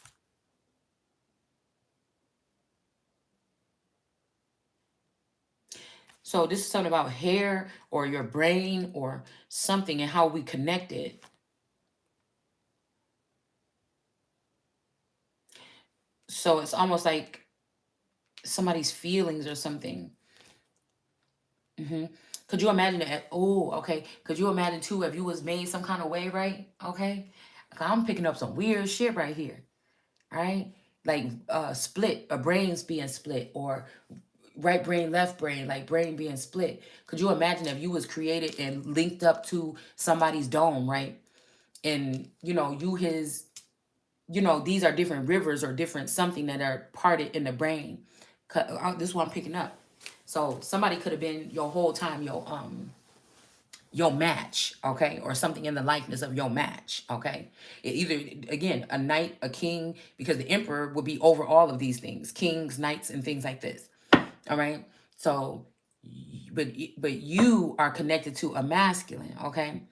So this is something about hair or your brain or something and how we connected. So it's almost like somebody's feelings or something. Could you imagine that? Oh, okay. Could you imagine too if you was made some kind of way, right? Okay. I'm picking up some weird shit right here. All right. Like split, a brain's being split, or right brain, left brain, like brain being split. Could you imagine if you was created and linked up to somebody's dome, right? And these are different rivers or different something that are parted in the brain. This is what I'm picking up. So somebody could have been your whole time your match, okay, or something in the likeness of your match, okay. Either again a knight, a king, because the emperor would be over all of these things, kings, knights, and things like this. All right. So, but you are connected to a masculine, okay,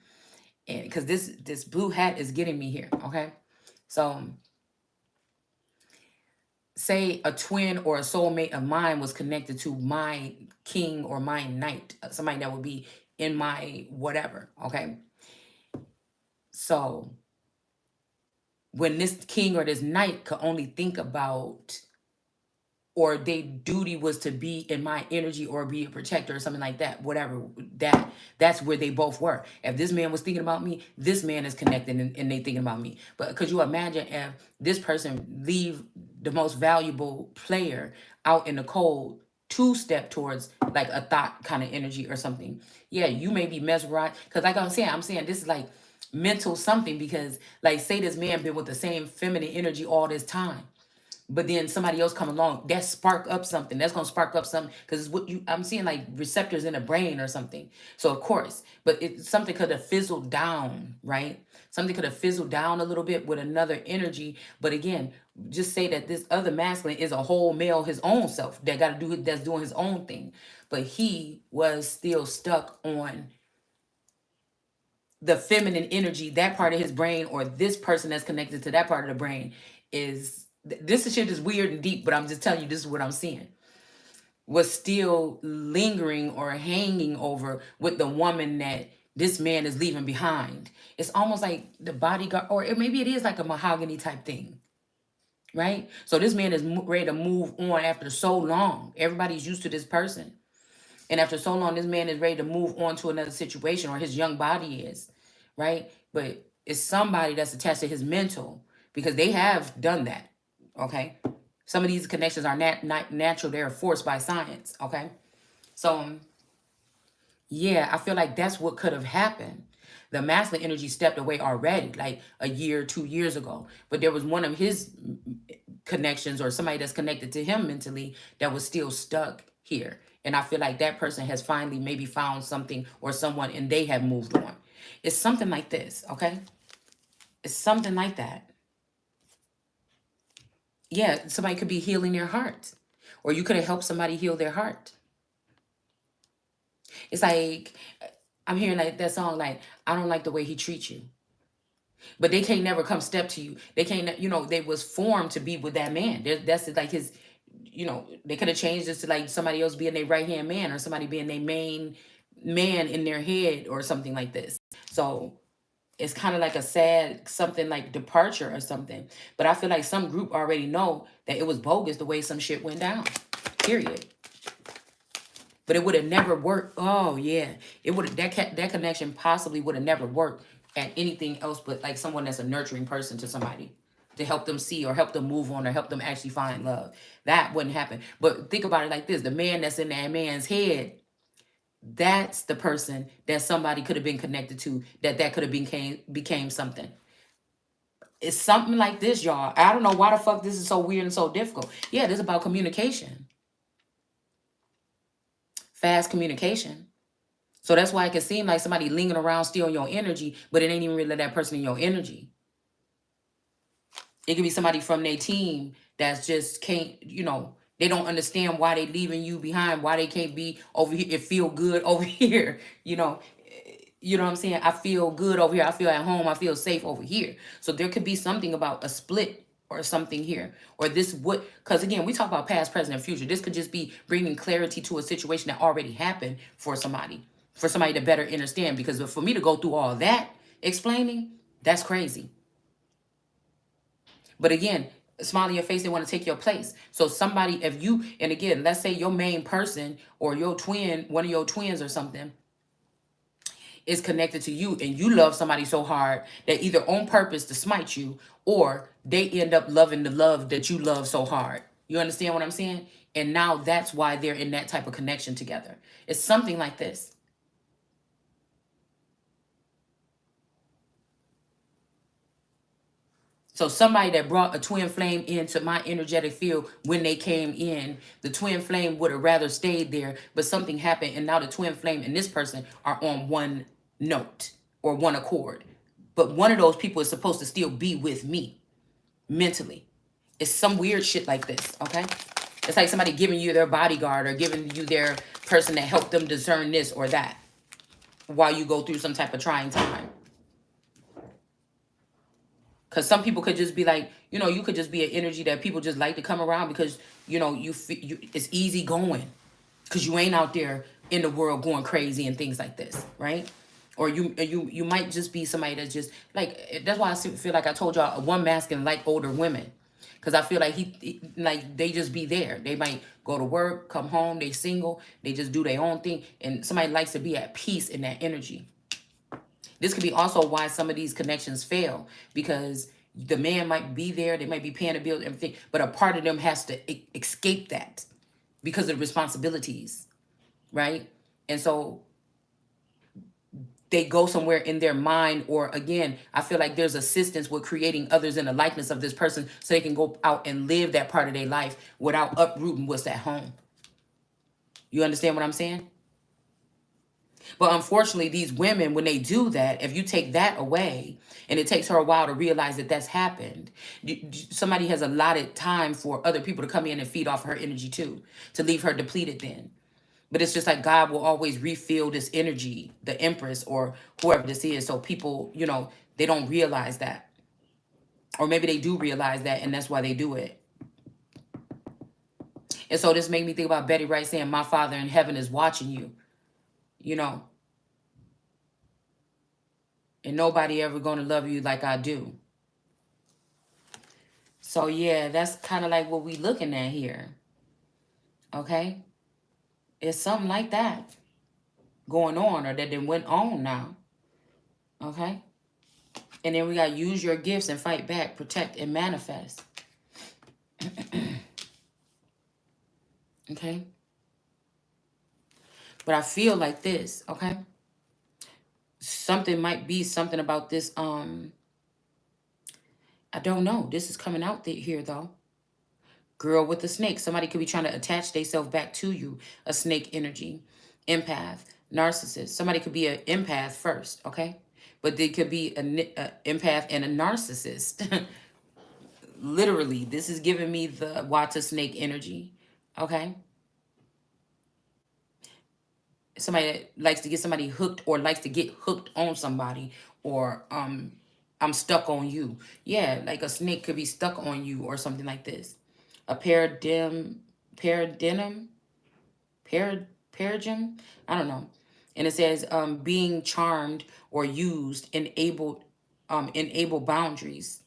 and because this blue hat is getting me here, okay. So say a twin or a soulmate of mine was connected to my king or my knight, somebody that would be in my whatever, okay? So when this king or this knight could only think about, or their duty was to be in my energy or be a protector or something like that, whatever, that's where they both were. If this man was thinking about me, this man is connected and they thinking about me. But could you imagine if this person leave the most valuable player out in the cold to step towards like a thought kind of energy or something. Yeah, you may be mesmerized. Because like I'm saying this is like mental something because like say this man been with the same feminine energy all this time, but then somebody else come along that spark up something that's going to spark up something because it's what you I'm seeing like receptors in the brain or something. So of course, but it something could have fizzled down, right? Something could have fizzled down a little bit with another energy. But again, just say that this other masculine is a whole male, his own self that got to do that's doing his own thing, but he was still stuck on the feminine energy, that part of his brain, or this person that's connected to that part of the brain is this shit is weird and deep, but I'm just telling you this is what I'm seeing. Was still lingering or hanging over with the woman that this man is leaving behind. It's almost like the bodyguard, or maybe it is like a mahogany type thing, right? So this man is ready to move on after so long. Everybody's used to this person. And after so long, this man is ready to move on to another situation, or his young body is, right? But it's somebody that's attached to his mental because they have done that, okay? Some of these connections are not natural; they're forced by science, okay? So, yeah, I feel like that's what could have happened. The masculine energy stepped away already, like a year, 2 years ago. But there was one of his connections or somebody that's connected to him mentally that was still stuck here. And I feel like that person has finally maybe found something or someone and they have moved on. It's something like this, okay? It's something like that. Yeah, somebody could be healing their heart, or you could have helped somebody heal their heart. It's like I'm hearing like that song, like, I don't like the way he treats you. But they can't never come step to you. They can't, they was formed to be with that man. That's like his, they could have changed this to like somebody else being their right hand man or somebody being their main man in their head or something like this. So it's kind of like a sad something like departure or something. But I feel like some group already know that it was bogus the way some shit went down. Period. But it would have never worked. Oh yeah, it would that connection possibly would have never worked at anything else but like someone that's a nurturing person to somebody to help them see or help them move on or help them actually find love. That wouldn't happen. But think about it like this: the man that's in that man's head, that's the person that somebody could have been connected to. That could have became something. It's something like this, y'all. I don't know why the fuck this is so weird and so difficult. Yeah, this is about communication, fast communication. So that's why it can seem like somebody lingering around stealing your energy, but it ain't even really that person in your energy. It could be somebody from their team that's just can't, they don't understand why they leaving you behind, why they can't be over here. It feel good over here, you know what I'm saying? I feel good over here. I feel at home. I feel safe over here. So there could be something about a split or something here, or this would, because again, we talk about past, present, and future. This could just be bringing clarity to a situation that already happened for somebody to better understand. Because for me to go through all that explaining, that's crazy. But again, smile on your face, they want to take your place. So somebody, if you, and again, let's say your main person or your twin, one of your twins or something, is connected to you and you love somebody so hard that either on purpose to smite you or they end up loving the love that you love so hard. You understand what I'm saying? And now that's why they're in that type of connection together. It's something like this. So somebody that brought a twin flame into my energetic field when they came in, the twin flame would have rather stayed there, but something happened and now the twin flame and this person are on one note or one accord. But one of those people is supposed to still be with me mentally. It's some weird shit like this, okay? It's like somebody giving you their bodyguard or giving you their person that helped them discern this or that while you go through some type of trying time. Because some people could just be like, you could just be an energy that people just like to come around because, it's easy going. Because you ain't out there in the world going crazy and things like this, right? Or you might just be somebody that's just, like, that's why I feel like I told y'all, one masculine like older women. Because I feel like like, they just be there. They might go to work, come home, they single, they just do their own thing. And somebody likes to be at peace in that energy. This could be also why some of these connections fail, because the man might be there, they might be paying the bills, everything, but a part of them has to escape that. because of the responsibilities, right? And so they go somewhere in their mind, or again, I feel like there's assistance with creating others in the likeness of this person so they can go out and live that part of their life without uprooting what's at home. You understand what I'm saying? But unfortunately, these women, when they do that, if you take that away, and it takes her a while to realize that that's happened, somebody has allotted time for other people to come in and feed off her energy too, to leave her depleted then. But it's just like God will always refill this energy, the Empress or whoever this is. So people, they don't realize that. Or maybe they do realize that, and that's why they do it. And so this made me think about Betty Wright saying, my Father in heaven is watching you, you know. And nobody ever going to love you like I do. So yeah, that's kind of like what we looking at here. Okay? It's something like that going on, or that then went on now. Okay? And then we got use your gifts and fight back, protect and manifest. Okay? But I feel like this, okay? Something might be something about this, I don't know. This is coming out here though. Girl with the snake. Somebody could be trying to attach themselves back to you. A snake energy. Empath. Narcissist. Somebody could be an empath first, okay? But they could be an empath and a narcissist. Literally, this is giving me the water snake energy, okay? Somebody that likes to get somebody hooked, or likes to get hooked on somebody, or I'm stuck on you. Yeah, like a snake could be stuck on you or something like this. A paradigm, paradigm, I don't know. And it says being charmed or used, enable boundaries.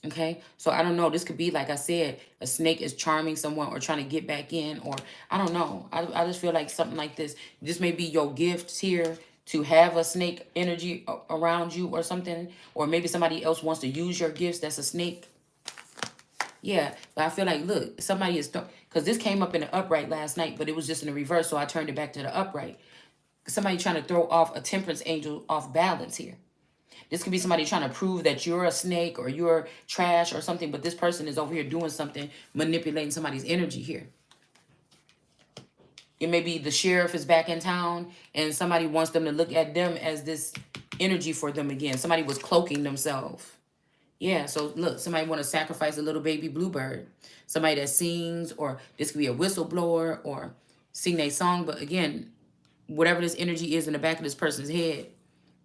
Okay, so I don't know. This could be, like I said, a snake is charming someone or trying to get back in, or I don't know. I just feel like something like this. This may be your gifts here to have a snake energy around you or something, or maybe somebody else wants to use your gifts. That's a snake. Yeah, but I feel like, look, somebody is, because this came up in the upright last night, but it was just in the reverse, so I turned it back to the upright. Somebody trying to throw off a temperance angel off balance here. This could be somebody trying to prove that you're a snake or you're trash or something, but this person is over here doing something, manipulating somebody's energy here. It may be the sheriff is back in town and somebody wants them to look at them as this energy for them again. Somebody was cloaking themselves. Yeah, so look, somebody want to sacrifice a little baby bluebird. Somebody that sings, or this could be a whistleblower or sing their song. But again, whatever this energy is in the back of this person's head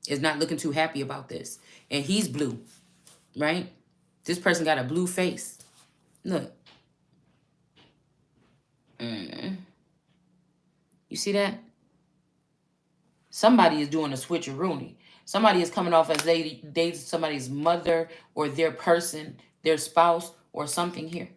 is not looking too happy about this. And he's blue, right? This person got a blue face. Look. You see that? Somebody is doing a switcheroony. Somebody is coming off as they somebody's mother or their person, their spouse or something here.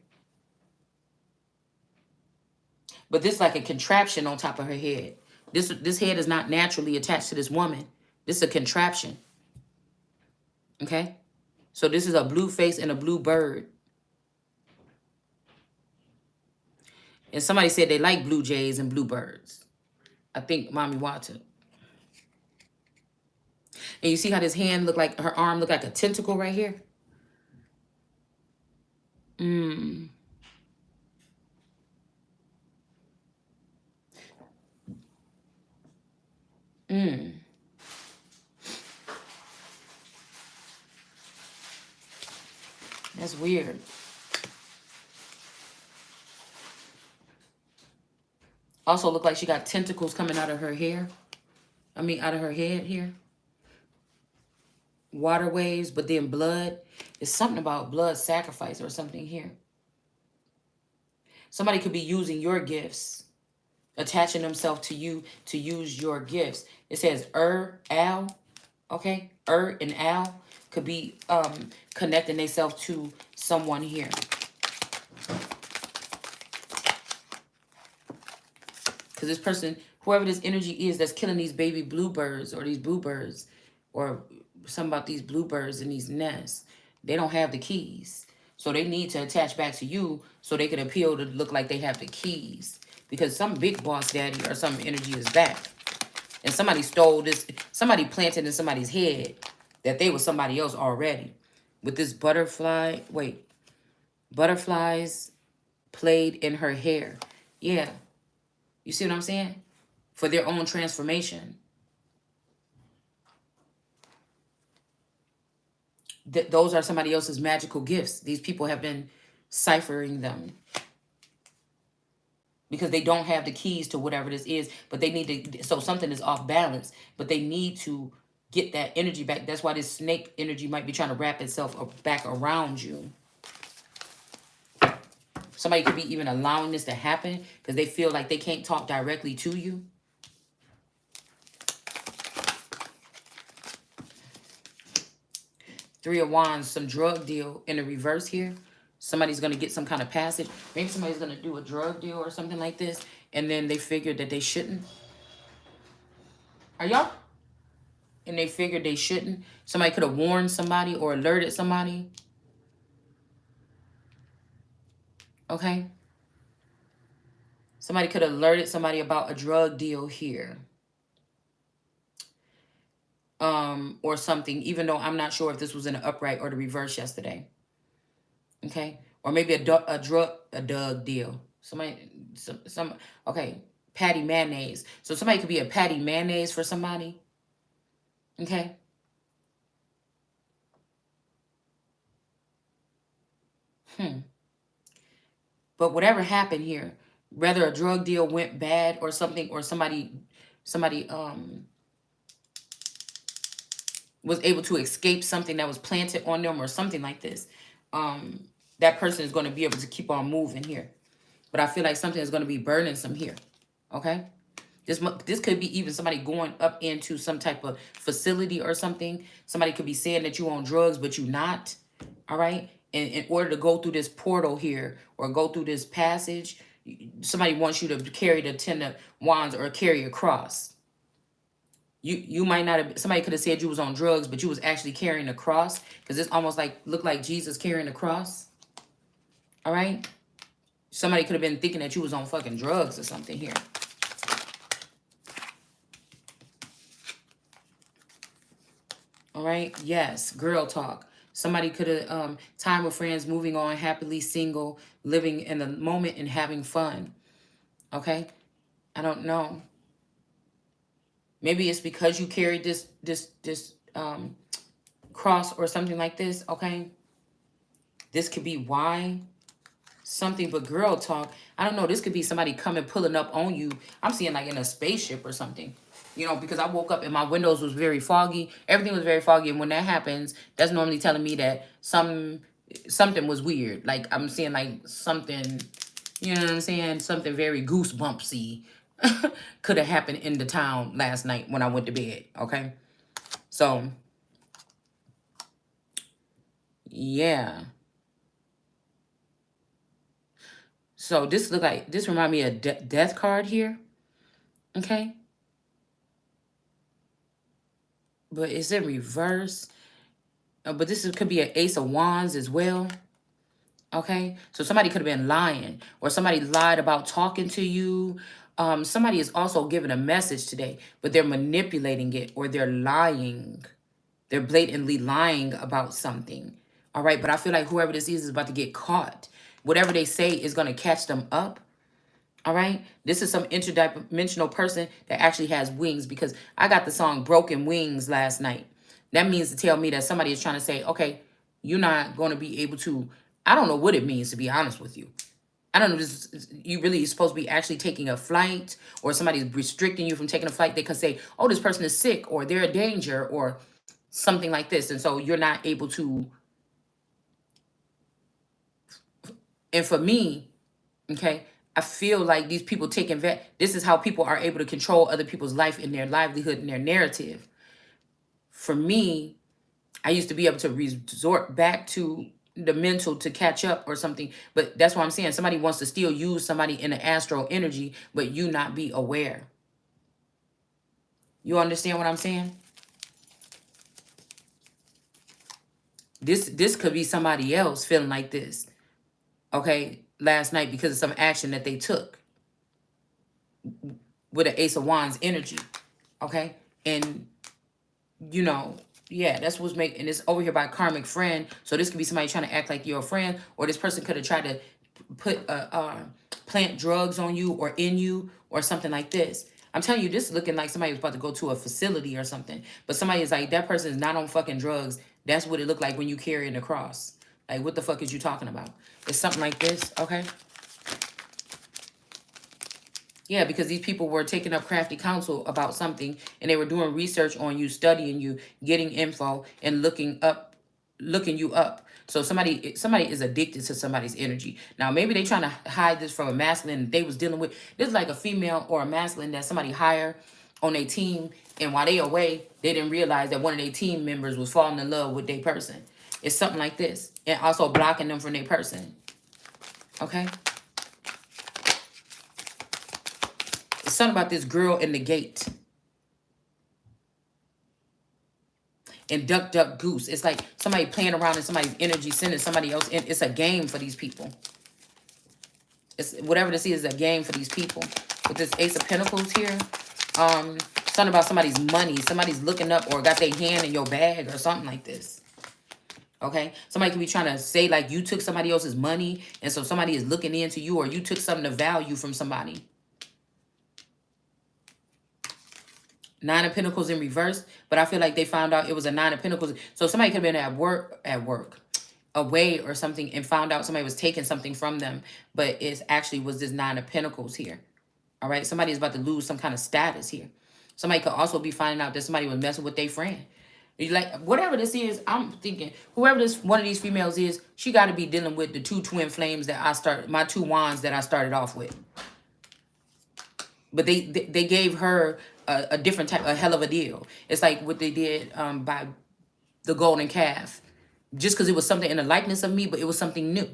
But this is like a contraption on top of her head. This head is not naturally attached to this woman. This is a contraption. Okay? So this is a blue face and a blue bird. And somebody said they like blue jays and bluebirds. I think Mommy Water. And you see how this hand look like, her arm look like a tentacle right here? That's weird. Also look like she got tentacles coming out of her hair. I mean, out of her head here. Water waves, but then blood. It's something about blood sacrifice or something here. Somebody could be using your gifts, attaching themselves to you to use your gifts. It says Al, okay? And Al could be connecting themselves to someone here. Because this person, whoever this energy is that's killing these baby bluebirds or these bluebirds, or something about these bluebirds in these nests, they don't have the keys. So they need to attach back to you so they can appeal to look like they have the keys. Because some big boss daddy or some energy is back. And somebody stole this, somebody planted in somebody's head that they were somebody else already. With this butterfly, wait, butterflies played in her hair. Yeah, you see what I'm saying? For their own transformation. Those are somebody else's magical gifts. These people have been ciphering them because they don't have the keys to whatever this is, but they need to, so something is off balance, but they need to get that energy back. That's why this snake energy might be trying to wrap itself back around you. Somebody could be even allowing this to happen because they feel like they can't talk directly to you. Three of Wands, some drug deal in the reverse here. Somebody's going to get some kind of passage. Maybe somebody's going to do a drug deal or something like this, and then they figured that they shouldn't. Are y'all? And they figured they shouldn't. Somebody could have warned somebody or alerted somebody. Okay? Somebody could have alerted somebody about a drug deal here. Or something, even though I'm not sure if this was in the upright or the reverse yesterday. Okay? Or maybe a drug deal. Okay, patty mayonnaise. So somebody could be a patty mayonnaise for somebody. Okay? But whatever happened here, whether a drug deal went bad or something, or somebody was able to escape something that was planted on them or something like this, that person is going to be able to keep on moving here. But I feel like something is going to be burdensome here. Okay? This could be even somebody going up into some type of facility or something. Somebody could be saying that you on drugs, but you not. All right? And in order to go through this portal here or go through this passage, somebody wants you to carry the 10 of Wands or carry a cross. You might not have, somebody could have said you was on drugs, but you was actually carrying a cross, because it's almost like, look like Jesus carrying a cross. All right? Somebody could have been thinking that you was on fucking drugs or something here. All right? Yes, girl talk. Somebody could have, time with friends, moving on, happily single, living in the moment and having fun. Okay? I don't know. Maybe it's because you carried this cross or something like this, okay? This could be why. Something, but girl talk. I don't know. This could be somebody coming, pulling up on you. I'm seeing like in a spaceship or something. You know, because I woke up and my windows was very foggy. Everything was very foggy. And when that happens, that's normally telling me that something was weird. Like I'm seeing like something, you know what I'm saying? Something very goosebumpsy could have happened in the town last night when I went to bed. Okay. So, yeah. So this look like, this remind me of death card here. Okay. But it's in reverse. But this could be an Ace of Wands as well. Okay. So somebody could have been lying, or somebody lied about talking to you. Somebody is also giving a message today, but they're manipulating it, or they're lying. They're blatantly lying about something. All right. But I feel like whoever this is about to get caught. Whatever they say is going to catch them up. All right. This is some interdimensional person that actually has wings, because I got the song Broken Wings last night. That means to tell me that somebody is trying to say, okay, you're not going to be able to, I don't know what it means, to be honest with you. I don't know. You really supposed to be actually taking a flight, or somebody's restricting you from taking a flight. They could say, oh, this person is sick, or they're a danger, or something like this. And so you're not able to. And for me, okay, I feel like these people taking this is how people are able to control other people's life and their livelihood and their narrative. For me, I used to be able to resort back to the mental to catch up or something. But that's what I'm saying. Somebody wants to still use somebody in the astral energy, but you not be aware. You understand what I'm saying? This could be somebody else feeling like this, okay, last night because of some action that they took with the Ace of Wands energy, okay? And, you know, yeah, that's what's making this over here by karmic friend. So this could be somebody trying to act like you're a friend, or this person could have tried to put plant drugs on you or in you or something like this. I'm telling you, this is looking like somebody was about to go to a facility or something. But somebody is like, that person is not on fucking drugs. That's what it looked like when you carrying the cross. Like, what the fuck is you talking about? It's something like this, okay? Yeah, because these people were taking up crafty counsel about something, and they were doing research on you, studying you, getting info, and looking you up. So somebody is addicted to somebody's energy. Now maybe they trying to hide this from a masculine they was dealing with. This is like a female or a masculine that somebody hired on their team, and while they away, they didn't realize that one of their team members was falling in love with their person. It's something like this, and also blocking them from their person. Okay. It's something about this girl in the gate. And duck, duck, goose. It's like somebody playing around in somebody's energy, sending somebody else in. It's a game for these people. It's whatever this is a game for these people. With this Ace of Pentacles here, something about somebody's money. Somebody's looking up or got their hand in your bag or something like this. Okay? Somebody could be trying to say like you took somebody else's money, and so somebody is looking into you, or you took something of value from somebody. Nine of Pentacles in reverse, but I feel like they found out it was a Nine of Pentacles. So somebody could have been at work, away or something, and found out somebody was taking something from them, but it actually was this Nine of Pentacles here. All right, somebody is about to lose some kind of status here. Somebody could also be finding out that somebody was messing with their friend. Like, whatever this is, I'm thinking, whoever this one of these females is, she got to be dealing with the two twin flames that I started, my two wands that I started off with. But they gave her a different type, a hell of a deal. It's like what they did by the golden calf. Just because it was something in the likeness of me, but it was something new.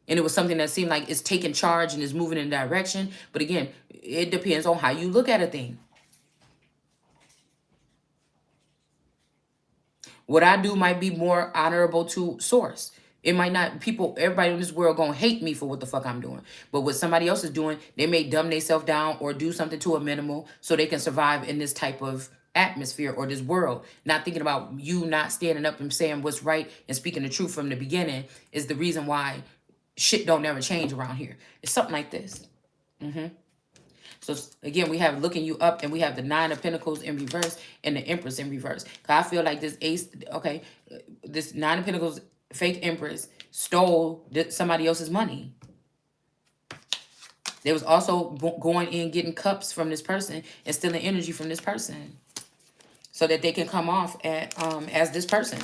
And it was something that seemed like it's taking charge and is moving in a direction. But again, it depends on how you look at a thing. What I do might be more honorable to source. It might not, everybody in this world gonna hate me for what the fuck I'm doing. But what somebody else is doing, they may dumb themselves down or do something to a minimal so they can survive in this type of atmosphere or this world. Not thinking about you not standing up and saying what's right and speaking the truth from the beginning is the reason why shit don't ever change around here. It's something like this. So again, we have looking you up, and we have the Nine of Pentacles in reverse and the Empress in reverse. Cause I feel like this ace, okay, this Nine of Pentacles fake Empress stole somebody else's money. They was also going in getting cups from this person and stealing energy from this person, so that they can come off at as this person.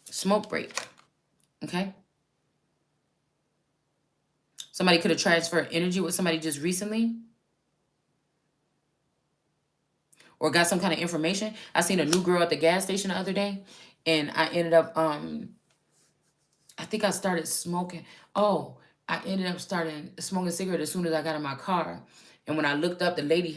Smoke break. Okay. Somebody could have transferred energy with somebody just recently. Or got some kind of information. I seen a new girl at the gas station the other day. And I ended up, I think I started smoking. Oh, I ended up smoking a cigarette as soon as I got in my car. And when I looked up, the lady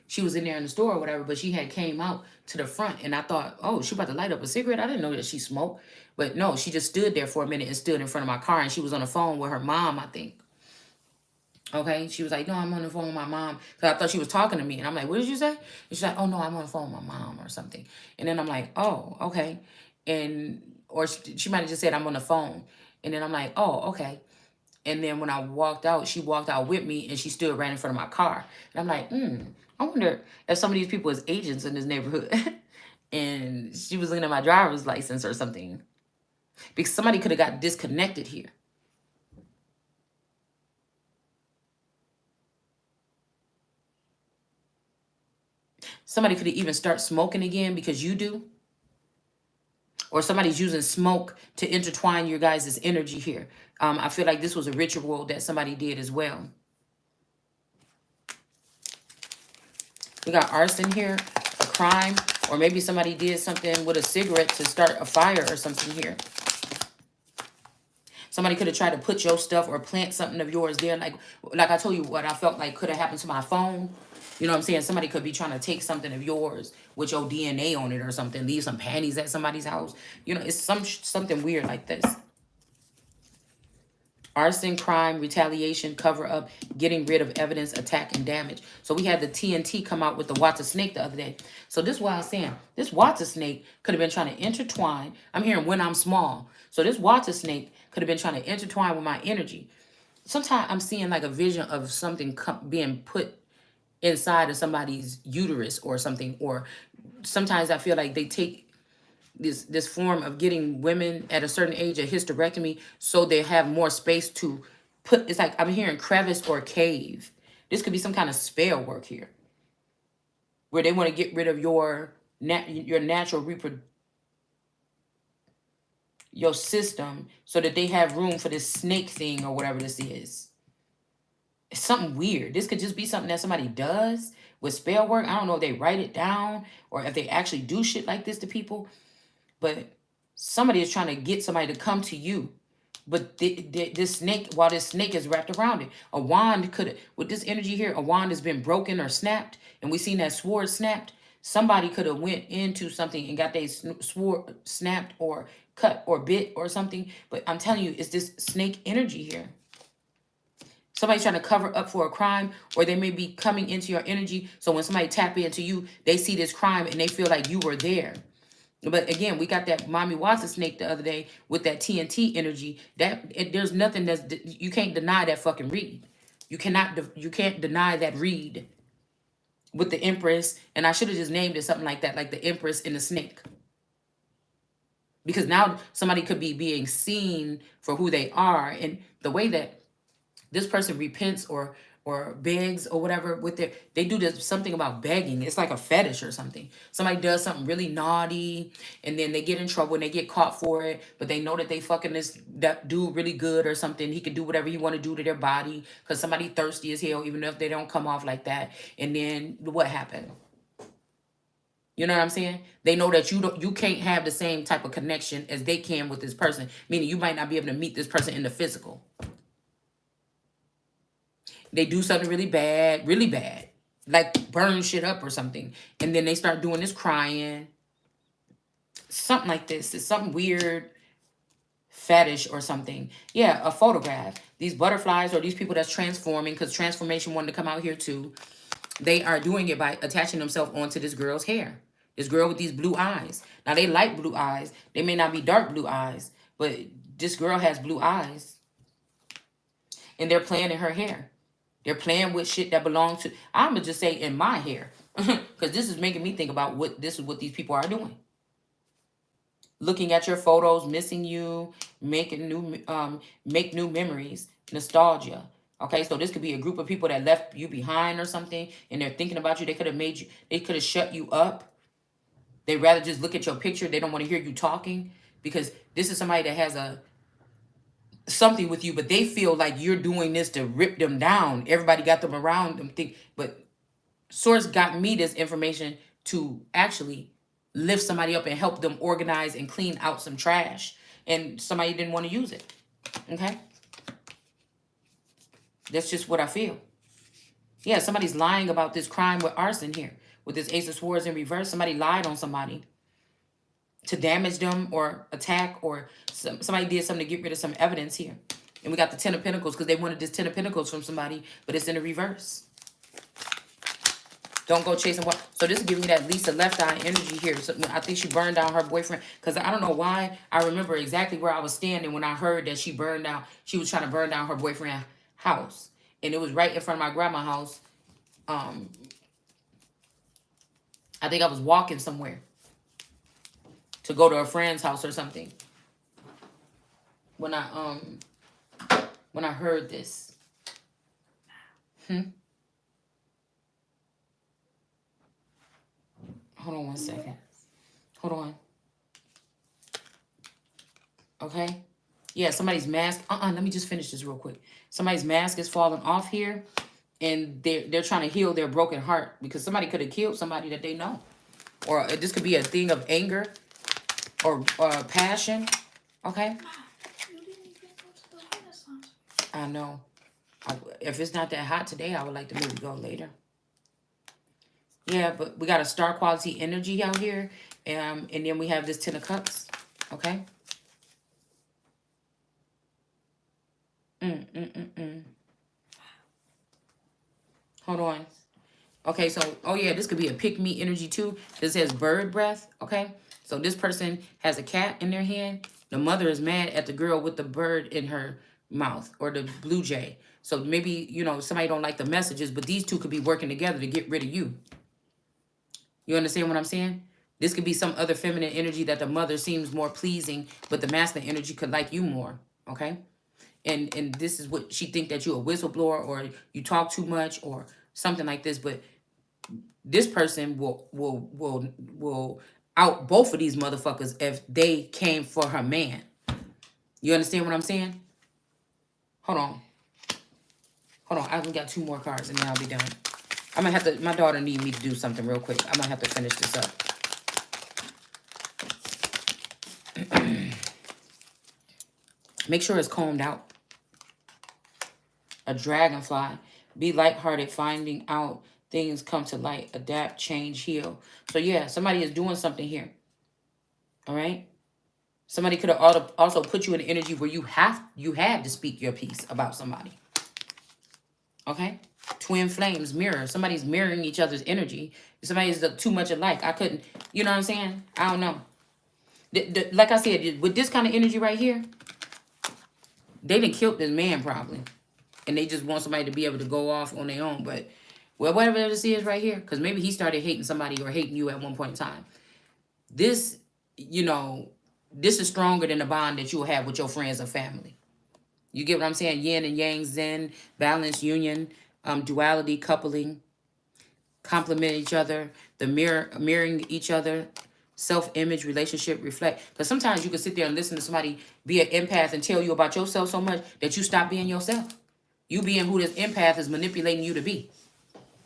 she was in there in the store or whatever, but she had came out to the front. And I thought, oh, she about to light up a cigarette. I didn't know that she smoked. But no, she just stood there for a minute and stood in front of my car. And she was on the phone with her mom, I think. Okay, she was like, no, I'm on the phone with my mom. Because I thought she was talking to me. And I'm like, what did you say? And she's like, oh, no, I'm on the phone with my mom or something. And then I'm like, oh, okay. Or she might have just said, I'm on the phone. And then I'm like, oh, okay. And then when I walked out, she walked out with me and she stood right in front of my car. And I'm like, I wonder if some of these people is agents in this neighborhood. And she was looking at my driver's license or something. Because somebody could have got disconnected here. Somebody could even start smoking again because you do. Or somebody's using smoke to intertwine your guys' energy here. I feel like this was a ritual that somebody did as well. We got arson here, a crime, or maybe somebody did something with a cigarette to start a fire or something here. Somebody could have tried to put your stuff or plant something of yours there. Like I told you what I felt like could have happened to my phone. You know what I'm saying? Somebody could be trying to take something of yours with your DNA on it or something. Leave some panties at somebody's house. You know, it's something weird like this. Arson, crime, retaliation, cover up, getting rid of evidence, attack, and damage. So we had the TNT come out with the Watson snake the other day. So this is what I was saying. This Watson snake could have been trying to intertwine. I'm hearing when I'm small. So this Watson snake could have been trying to intertwine with my energy. Sometimes I'm seeing like a vision of something being put inside of somebody's uterus or something. Or sometimes I feel like they take this form of getting women at a certain age a hysterectomy so they have more space to put. It's like I'm hearing crevice or cave. This could be some kind of spell work here, where they want to get rid of your natural your system so that they have room for this snake thing or whatever this is. It's something weird. This could just be something that somebody does with spell work. I don't know if they write it down or if they actually do shit like this to people. But somebody is trying to get somebody to come to you. But this snake, while this snake is wrapped around it, a wand could, with this energy here, a wand has been broken or snapped, and we seen that sword snapped. Somebody could have went into something and got their sword snapped or cut or bit or something. But I'm telling you, it's this snake energy here. Somebody's trying to cover up for a crime, or they may be coming into your energy. So when somebody tap into you, they see this crime and they feel like you were there. But again, we got that Mommy Watson snake the other day with that TNT energy. There's nothing you can't deny that fucking read. You can't deny that read with the Empress. And I should have just named it something like that, like the Empress and the snake. Because now somebody could be being seen for who they are, and the way that this person repents or begs or whatever with they do this something about begging. It's like a fetish or something. Somebody does something really naughty and then they get in trouble and they get caught for it, but they know that they fucking that dude really good or something. He can do whatever he want to do to their body because somebody thirsty as hell, even if they don't come off like that. And then what happened? You know what I'm saying? They know that you can't have the same type of connection as they can with this person, meaning you might not be able to meet this person in the physical. They do something really bad, like burn shit up or something. And then they start doing this crying. Something like this. It's something weird, fetish or something. Yeah, a photograph. These butterflies or these people that's transforming, because transformation wanted to come out here too. They are doing it by attaching themselves onto this girl's hair. This girl with these blue eyes. Now, they like blue eyes. They may not be dark blue eyes, but this girl has blue eyes. And they're playing in her hair. They're playing with shit that belongs to, I'm going to just say in my hair. Because this is making me think about what these people are doing. Looking at your photos, missing you, make new memories, nostalgia. Okay, so this could be a group of people that left you behind or something, and they're thinking about you. They could have shut you up. They'd rather just look at your picture. They don't want to hear you talking, because this is somebody that has something with you, but they feel like you're doing this to rip them down. Everybody got them around them. But Source got me this information to actually lift somebody up and help them organize and clean out some trash. And somebody didn't want to use it. Okay? That's just what I feel. Yeah, somebody's lying about this crime with arson here. With this Ace of Swords in reverse, somebody lied on somebody to damage them or attack, or somebody did something to get rid of some evidence here. And we got the Ten of Pentacles because they wanted this Ten of Pentacles from somebody, but it's in the reverse. Don't go chasing what. So this is giving me that Lisa Left Eye energy here. So I think she burned down her boyfriend, because I don't know why. I remember exactly where I was standing when I heard that she was trying to burn down her boyfriend's house. And it was right in front of my grandma's house. I think I was walking somewhere to go to a friend's house or something when I heard this. Hold on one second. Hold on. Okay. Yeah, somebody's mask. Let me just finish this real quick. Somebody's mask is falling off here, and they're trying to heal their broken heart, because somebody could have killed somebody that they know. Or this could be a thing of anger or passion. Okay? I know. If it's not that hot today, I would like to maybe go later. Yeah, but we got a star quality energy out here. And then we have this Ten of Cups. Okay. Mm, mm, mm, mm. Hold on. Okay, so, oh yeah, this could be a pick-me energy too. This says bird breath, okay? So this person has a cat in their hand. The mother is mad at the girl with the bird in her mouth, or the blue jay. So maybe, somebody don't like the messages, but these two could be working together to get rid of you. You understand what I'm saying? This could be some other feminine energy that the mother seems more pleasing, but the masculine energy could like you more, okay? And this is what she think, that you're a whistleblower, or you talk too much, or something like this. But this person will out both of these motherfuckers if they came for her man. You understand what I'm saying? Hold on. Hold on. I only got two more cards and then I'll be done. I'm gonna have to, my daughter need me to do something real quick. I'm gonna have to finish this up. Make sure it's combed out. A dragonfly. Be lighthearted, finding out things come to light. Adapt, change, heal. So yeah, somebody is doing something here. All right? Somebody could have also put you in an energy where you had to speak your piece about somebody. Okay? Twin flames, mirror. Somebody's mirroring each other's energy. Somebody's too much alike. I couldn't, you know what I'm saying? I don't know. Like I said, with this kind of energy right here, they done killed this man probably. And they just want somebody to be able to go off on their own. But, well, whatever this is right here, because maybe he started hating somebody or hating you at one point in time. This, this is stronger than the bond that you'll have with your friends or family. You get what I'm saying? Yin and yang, zen, balance, union, duality, coupling, complement each other, the mirroring each other, self-image, relationship, reflect. Because sometimes you can sit there and listen to somebody be an empath and tell you about yourself so much that you stop being yourself. You being who this empath is manipulating you to be.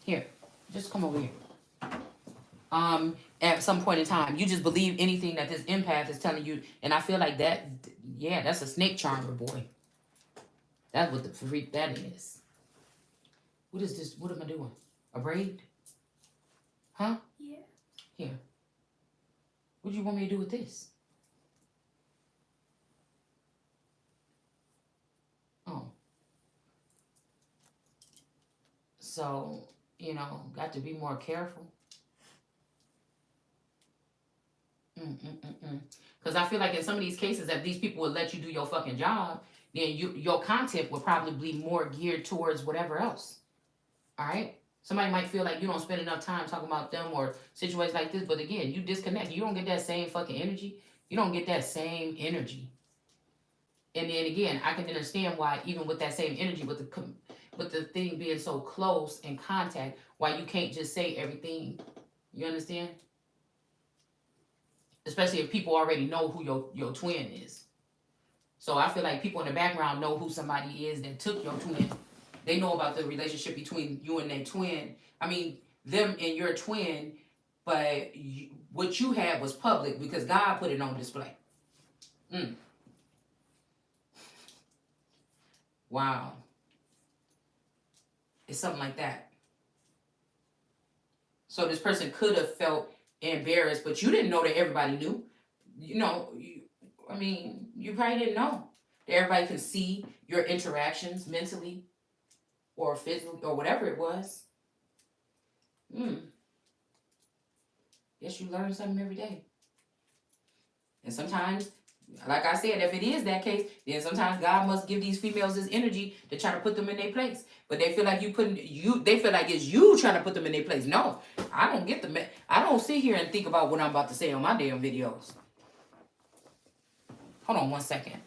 Here, just come over here. At some point in time, you just believe anything that this empath is telling you. And I feel like that, yeah, that's a snake charmer, boy. That's what the freak that is. What is this? What am I doing? A braid? Huh? Yeah. Here. What do you want me to do with this? Oh. So, got to be more careful. Because I feel like in some of these cases, if these people would let you do your fucking job, then your content would probably be more geared towards whatever else. All right? Somebody might feel like you don't spend enough time talking about them or situations like this, but again, you disconnect. You don't get that same fucking energy. You don't get that same energy. And then again, I can understand why, even with that same energy, with the thing being so close in contact, why you can't just say everything. You understand? Especially if people already know who your twin is. So I feel like people in the background know who somebody is that took your twin. They know about the relationship between you and their twin. I mean, them and your twin, but what you had was public because God put it on display. Wow. It's something like that. So this person could have felt embarrassed, but you didn't know that everybody knew. You probably didn't know that everybody can see your interactions mentally or physically or whatever it was. Guess you learn something every day. And sometimes, like I said, if it is that case, then sometimes God must give these females this energy to try to put them in their place. But they feel like they feel like it's you trying to put them in their place. No, I don't get I don't sit here and think about what I'm about to say on my damn videos. Hold on one second.